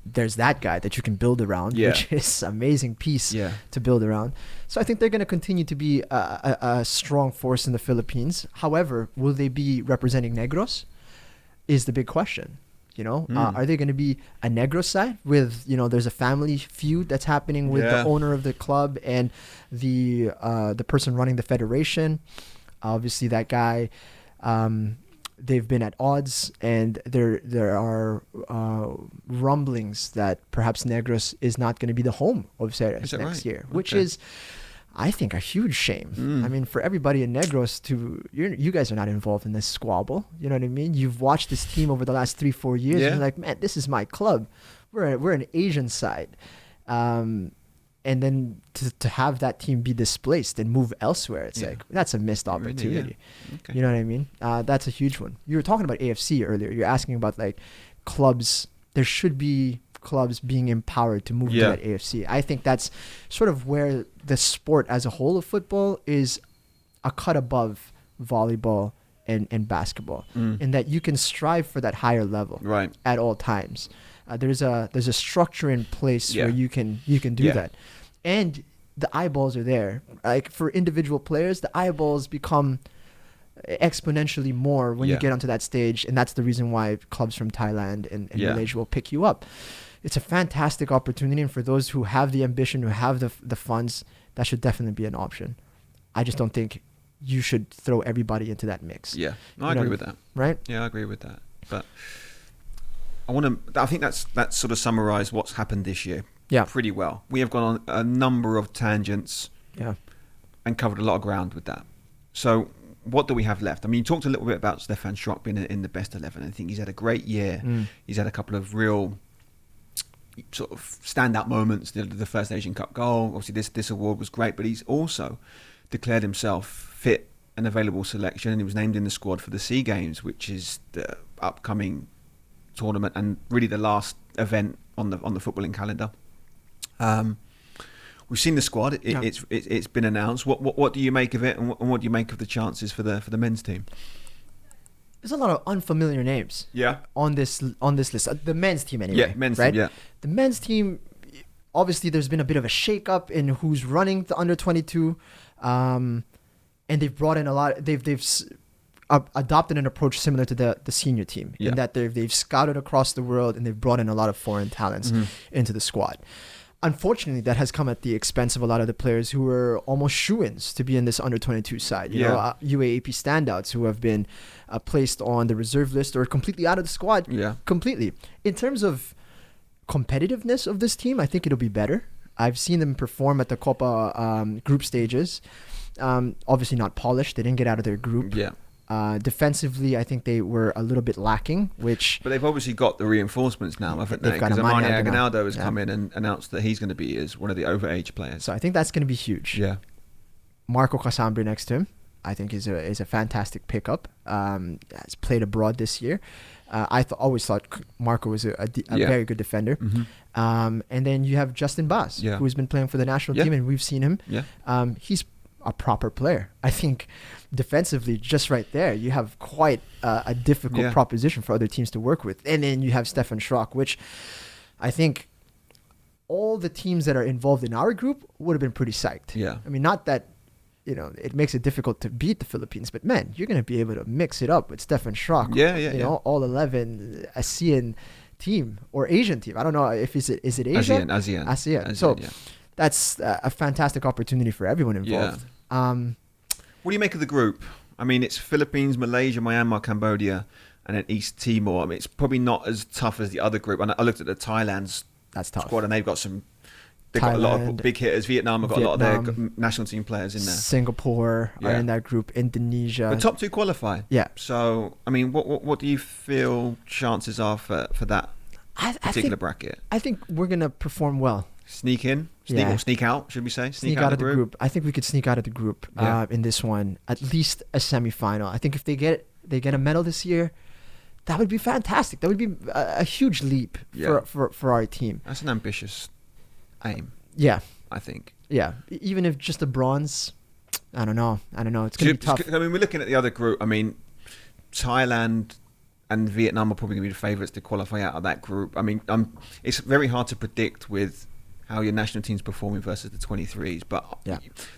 there's that guy that you can build around, which is an amazing piece to build around. So I think they're going to continue to be a strong force in the Philippines. However, will they be representing Negros is the big question. Are they going to be a Negros side with, there's a family feud that's happening with the owner of the club and the person running the federation. Obviously, that guy, they've been at odds, and there are rumblings that perhaps Negros is not going to be the home of Ceres next year, which is, I think, a huge shame. I mean, for everybody in Negros you guys are not involved in this squabble. You know what I mean? You've watched this team over the last 3-4 years. And you're like, man, this is my club. We're an Asian side. And then to have that team be displaced and move elsewhere, it's like, that's a missed opportunity. Really, okay. You know what I mean? That's a huge one. You were talking about AFC earlier. You're asking about like clubs. There should be clubs being empowered to move to that AFC. I think that's sort of where the sport as a whole of football is a cut above volleyball and basketball, in that you can strive for that higher level at all times. There's a structure in place where you can do that, and the eyeballs are there. Like for individual players, the eyeballs become exponentially more when you get onto that stage, and that's the reason why clubs from Thailand and Malaysia will pick you up. It's a fantastic opportunity, and for those who have the ambition, who have the funds, that should definitely be an option. I just don't think you should throw everybody into that mix. Yeah, no, I agree with that. Right? Yeah, I agree with that. But I think that's sort of summarised what's happened this year. Yeah, pretty well. We have gone on a number of tangents. Yeah, and covered a lot of ground with that. So what do we have left? I mean, you talked a little bit about Stefan Schrock being in the best 11. I think he's had a great year. He's had a couple of real sort of standout moments. The first Asian Cup goal. Obviously, this award was great, but he's also declared himself fit and available selection. And he was named in the squad for the SEA Games, which is the upcoming tournament and really the last event on the footballing calendar. We've seen the squad. It's been announced. What do you make of it, and what do you make of the chances for the men's team? There's a lot of unfamiliar names. Yeah. On this list, the men's team anyway. Yeah, men's right? team. Yeah. The men's team. Obviously, there's been a bit of a shake-up in who's running the under-22, and they've brought in a lot. They've adopted an approach similar to the senior team in that they've scouted across the world and they've brought in a lot of foreign talents into the squad. Unfortunately, that has come at the expense of a lot of the players who were almost shoo-ins to be in this under-22 side. You know, UAAP standouts who have been placed on the reserve list or completely out of the squad. Yeah. Completely. In terms of competitiveness of this team, I think it'll be better. I've seen them perform at the Copa group stages. Obviously not polished. They didn't get out of their group. Yeah. Defensively, I think they were a little bit lacking, but they've obviously got the reinforcements now, haven't they? Because Amani Aguinaldo has come in and announced that he's going to be as one of the overage players. So I think that's going to be huge. Yeah. Marco Casambre next to him, I think is a fantastic pickup. Has played abroad this year. I always thought Marco was a very good defender. And then you have Justin Bass, who's been playing for the national team, and we've seen him. Yeah. He's a proper player. I think defensively, just right there, you have quite a difficult proposition for other teams to work with. And then you have Stefan Schrock, which I think all the teams that are involved in our group would have been pretty psyched. Yeah. I mean, not that, it makes it difficult to beat the Philippines, but man, you're going to be able to mix it up with Stefan Schrock. You know, all 11 ASEAN team or Asian team. I don't know if is it Asia? ASEAN. So that's a fantastic opportunity for everyone involved. What do you make of the group? I mean, it's Philippines, Malaysia, Myanmar, Cambodia, and then East Timor. I mean, it's probably not as tough as the other group. And I looked at the Thailand's squad, and they've got got a lot of big hitters. Vietnam have got a lot of their national team players in there. Singapore are in that group. Indonesia. The top two qualify. Yeah. So, I mean, what do you feel chances are for that particular bracket? I think we're going to perform well. Sneak in? Sneak out, should we say? Sneak out of the group. I think we could sneak out of the group in this one. At least a semifinal. I think if they get a medal this year, that would be fantastic. That would be a huge leap for our team. That's an ambitious aim. Yeah. I think. Yeah. Even if just a bronze, I don't know. It's going to be tough. I mean, we're looking at the other group. I mean, Thailand and Vietnam are probably going to be the favourites to qualify out of that group. I mean, it's very hard to predict with how your national team's performing versus the 23s. But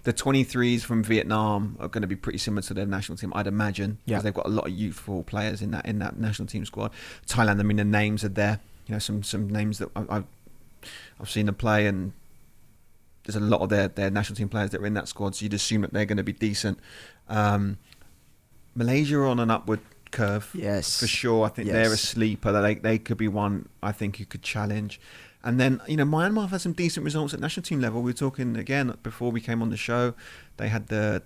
the 23s from Vietnam are going to be pretty similar to their national team, I'd imagine, because they've got a lot of youthful players in that national team squad. Thailand, I mean, the names are there. You know, some names that I've seen them play, and there's a lot of their national team players that are in that squad, so you'd assume that they're going to be decent. Malaysia are on an upward curve, yes, for sure. I think they're a sleeper. They could be one, I think, who could challenge. And then, Myanmar have had some decent results at national team level. We were talking, again, before we came on the show, they had the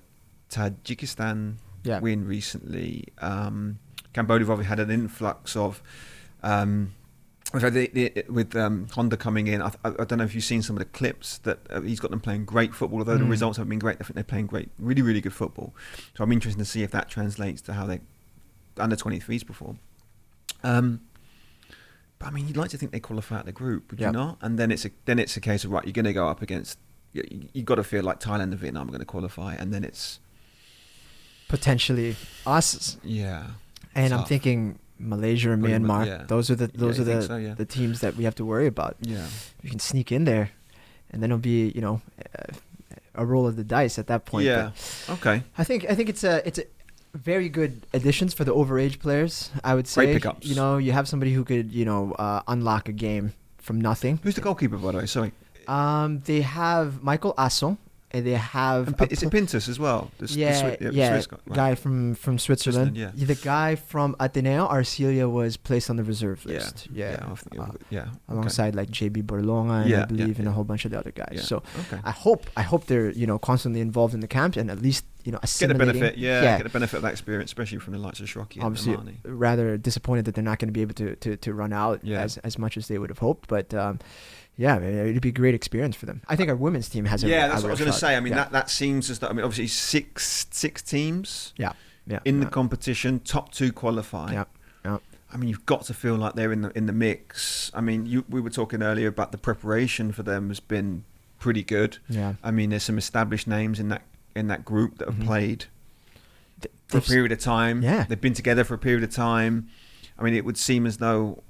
Tajikistan win recently. Cambodia obviously had an influx of... with Honda coming in, I don't know if you've seen some of the clips that he's got them playing great football. Although the results haven't been great, I think they're playing great, really, really good football. So I'm interested to see if that translates to how they under 23s perform. But I mean, you'd like to think they qualify out the group, would you not? And then it's a case of, right, you're going to go up against. You've got to feel like Thailand and Vietnam are going to qualify, and then it's potentially us. Yeah, and I'm thinking Malaysia and Probably Myanmar. yeah. Those are the Yeah, I think so, the teams that we have to worry about. Yeah. You can sneak in there, and then it'll be a roll of the dice at that point. Yeah. But Okay. I think it's a very good additions for the overage players. I would say. Great pickups. You have somebody who could unlock a game from nothing. Who's the goalkeeper, by the way? Sorry. They have Michael Asso, and they have Is it Pintus as well? The Swiss guy, right. guy from Switzerland. Yeah. The guy from Ateneo, Arcelia, was placed on the reserve list. Alongside like JB Borlonga and I believe and a whole bunch of the other guys. Yeah. So Okay. I hope they're constantly involved in the camps and at least Get the assimilating. benefit, get the benefit of that experience, especially from the likes of Shrocky and Obviously, Amani. rather disappointed that they're not going to be able to run out as much as they would have hoped, but. It'd be a great experience for them. I think our women's team has a that's what I was going to say. I mean, yeah. that seems as though, obviously six teams in the competition, top 2 qualify. Yeah. I mean, you've got to feel like they're in the mix. I mean, we were talking earlier about the preparation for them has been pretty good. Yeah. I mean, there's some established names in that group that have played for a period of time. Yeah. They've been together for a period of time. I mean, it would seem as though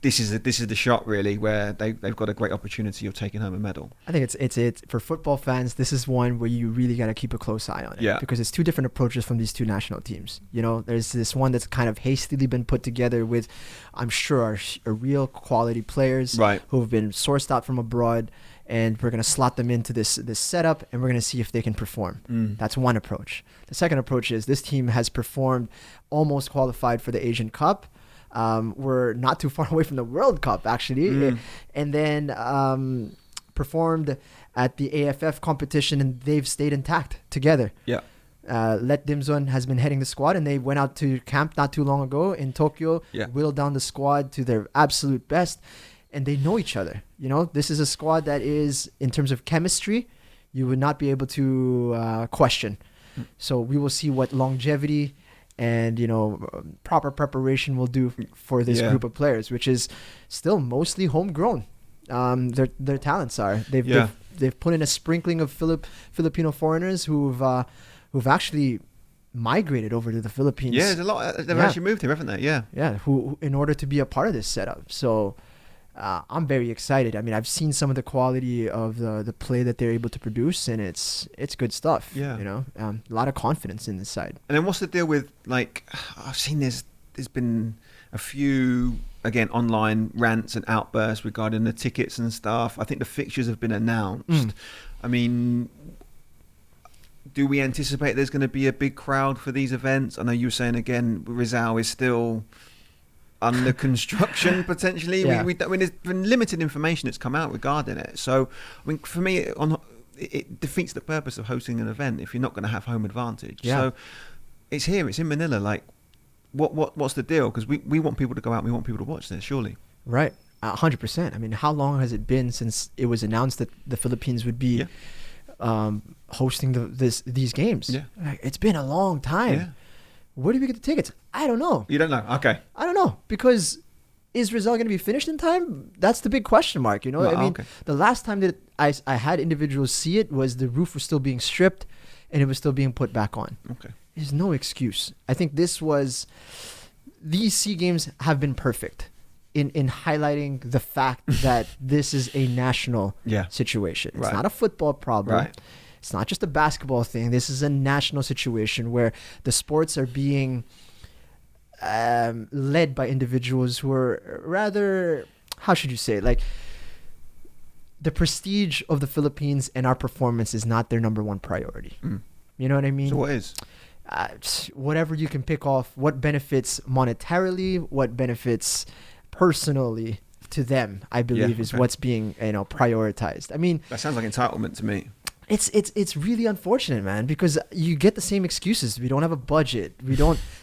this is the shot really where they've got a great opportunity of taking home a medal. I think it's for football fans. This is one where you really got to keep a close eye on it, because it's 2 different approaches from these 2 national teams. There's this one that's kind of hastily been put together with, I'm sure, are real quality players who have been sourced out from abroad, and we're going to slot them into this setup, and we're going to see if they can perform. That's one approach. The second approach is this team has performed, almost qualified for the Asian Cup. We're not too far away from the World Cup, actually. And then performed at the AFF competition, and they've stayed intact together. Yeah. Let Dimson has been heading the squad, and they went out to camp not too long ago in Tokyo, whittled down the squad to their absolute best, and they know each other. This is a squad that is, in terms of chemistry, you would not be able to question. So we will see what longevity and proper preparation will do for this group of players, which is still mostly homegrown. Their talents are. They've put in a sprinkling of Filipino foreigners who've actually migrated over to the Philippines. Yeah, there's a lot. They've actually moved here, haven't they? Yeah. Yeah, who in order to be a part of this setup. So I'm very excited. I mean, I've seen some of the quality of the play that they're able to produce, and it's good stuff. Yeah. A lot of confidence in this side. And then what's the deal with, like, I've seen there's been a few, again, online rants and outbursts regarding the tickets and stuff. I think the fixtures have been announced. I mean, do we anticipate there's going to be a big crowd for these events? I know you were saying, again, Rizal is still under construction potentially. Yeah. There's been limited information that's come out regarding it. So, I mean, for me, it defeats the purpose of hosting an event if you're not going to have home advantage. Yeah. So, it's here, it's in Manila. Like, what's the deal? Because we want people to go out, and we want people to watch this, surely. Right, 100%. I mean, how long has it been since it was announced that the Philippines would be hosting these games? Yeah, it's been a long time. Yeah. Where do we get the tickets? I don't know. You don't know? Okay. I don't know, because is Rizal going to be finished in time? That's the big question mark, I mean, the last time that I had individuals see it was the roof was still being stripped and it was still being put back on. Okay. There's no excuse. I think these SEA Games have been perfect in highlighting the fact that this is a national situation. It's not a football problem. Right. It's not just a basketball thing. This is a national situation where the sports are being led by individuals who are rather, how should you say it? Like, the prestige of the Philippines and our performance is not their number one priority. You know what I mean? So what is? Whatever you can pick off, what benefits monetarily, what benefits personally to them, I believe is what's being prioritized. I mean, that sounds like entitlement to me. It's really unfortunate, man, because you get the same excuses. We don't have a budget.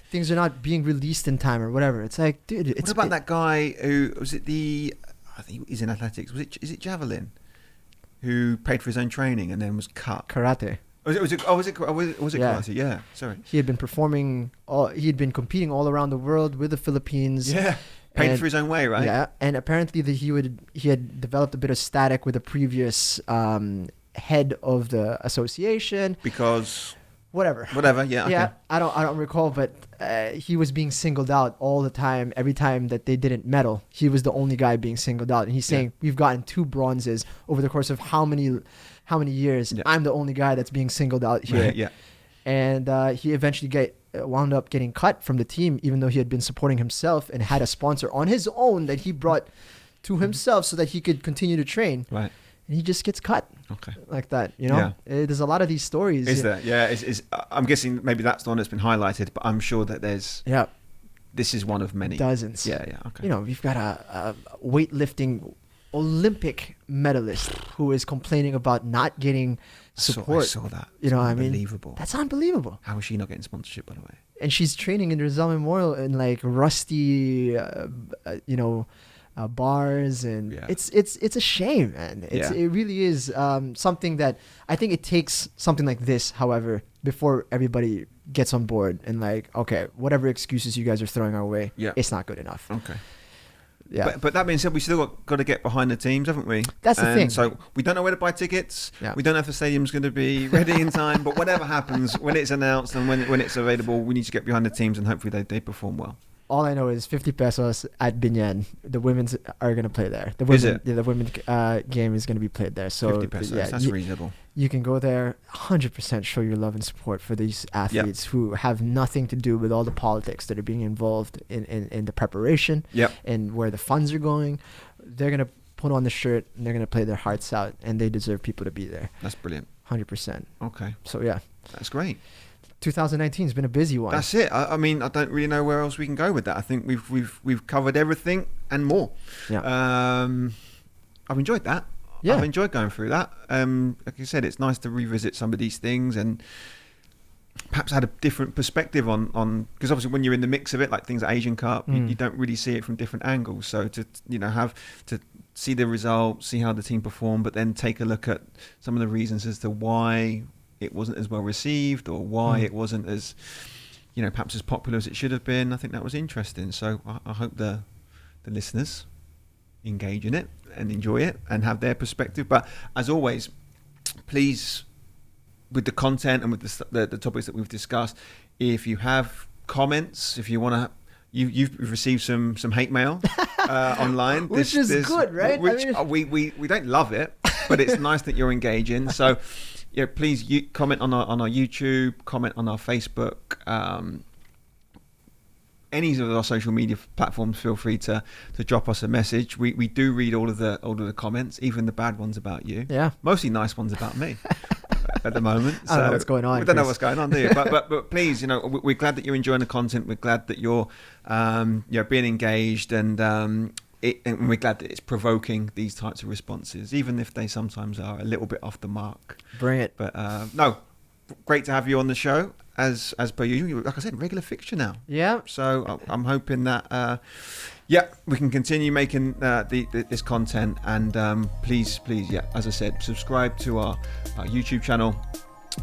Things are not being released in time or whatever. It's like, dude, what about that guy who was it? I think he's in athletics. Is it javelin? Who paid for his own training and then was cut? Karate. Was it karate? Yeah, sorry. He had been performing. He had been competing all around the world with the Philippines. Yeah. Paid for his own way, right? Yeah, and apparently he had developed a bit of static with the previous head of the association because Whatever. Yeah. Okay. Yeah, I don't recall, but he was being singled out all the time. Every time that they didn't medal, he was the only guy being singled out. And he's saying, we've gotten 2 bronzes over the course of how many years? Yeah. I'm the only guy that's being singled out here. Yeah. And he eventually wound up getting cut from the team, even though he had been supporting himself and had a sponsor on his own that he brought to himself so that he could continue to train. Right. And he just gets cut. Okay. Like that, you know? There's a lot of these stories. Is there? Yeah. I'm guessing maybe that's the one that's been highlighted, but I'm sure that there's... Yeah. This is one of many. Dozens. Yeah. Okay. You know, we've got a weightlifting Olympic medalist who is complaining about not getting support. I saw that. You know what I mean? Unbelievable. That's unbelievable. How is she not getting sponsorship, by the way? And she's training in Rizal Memorial in like rusty, bars, and it's a shame, man. It really is something that I think it takes something like this, however, before everybody gets on board and like, okay, whatever excuses you guys are throwing our way, it's not good enough. Okay. Yeah. But that being said, we still got to get behind the teams, haven't we? That's the thing. So we don't know where to buy tickets. Yeah. We don't know if the stadium's going to be ready in time. But whatever happens, when it's announced and when it's available, we need to get behind the teams and hopefully they perform well. All I know is 50 pesos at Binyan. The women's are going to play there. The women's game is going to be played there. So 50 pesos, that's reasonable. You can go there, 100% show your love and support for these athletes who have nothing to do with all the politics that are being involved in the preparation and where the funds are going. They're going to put on the shirt and they're going to play their hearts out, and they deserve people to be there. That's brilliant. 100%. Okay. So, yeah. That's great. 2019 has been a busy one. That's it. I mean, I don't really know where else we can go with that. I think we've covered everything and more. Yeah. I've enjoyed that. Yeah. I've enjoyed going through that. Like I said, it's nice to revisit some of these things and perhaps had a different perspective on because obviously when you're in the mix of it, like things like Asian Cup, you don't really see it from different angles. So to have to see the result, see how the team performed, but then take a look at some of the reasons as to why it wasn't as well received or why it wasn't as, perhaps as popular as it should have been. I think that was interesting. So I hope the listeners engage in it and enjoy it and have their perspective. But as always, please, with the content and with the topics that we've discussed, if you have comments, if you want to, you've received some hate mail online, which is good, right? Which we don't love it, but it's nice that you're engaging. So. Yeah, please comment on our YouTube, comment on our Facebook, any of our social media platforms. Feel free to drop us a message. We do read all of the comments, even the bad ones about you. Yeah, mostly nice ones about me at the moment. So I don't know what's going on. We don't know what's going on, do you? But please, we're glad that you're enjoying the content. We're glad that you're being engaged and we're glad that it's provoking these types of responses, even if they sometimes are a little bit off the mark. Bring it. But no, great to have you on the show as per usual. Like I said, regular fixture now. Yeah. So I'm hoping that we can continue making this content, and please, as I said, subscribe to our YouTube channel,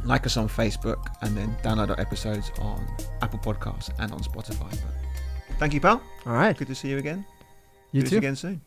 like us on Facebook, and then download our episodes on Apple Podcasts and on Spotify. But thank you, pal. All right. Good to see you again. You Do too. this again soon.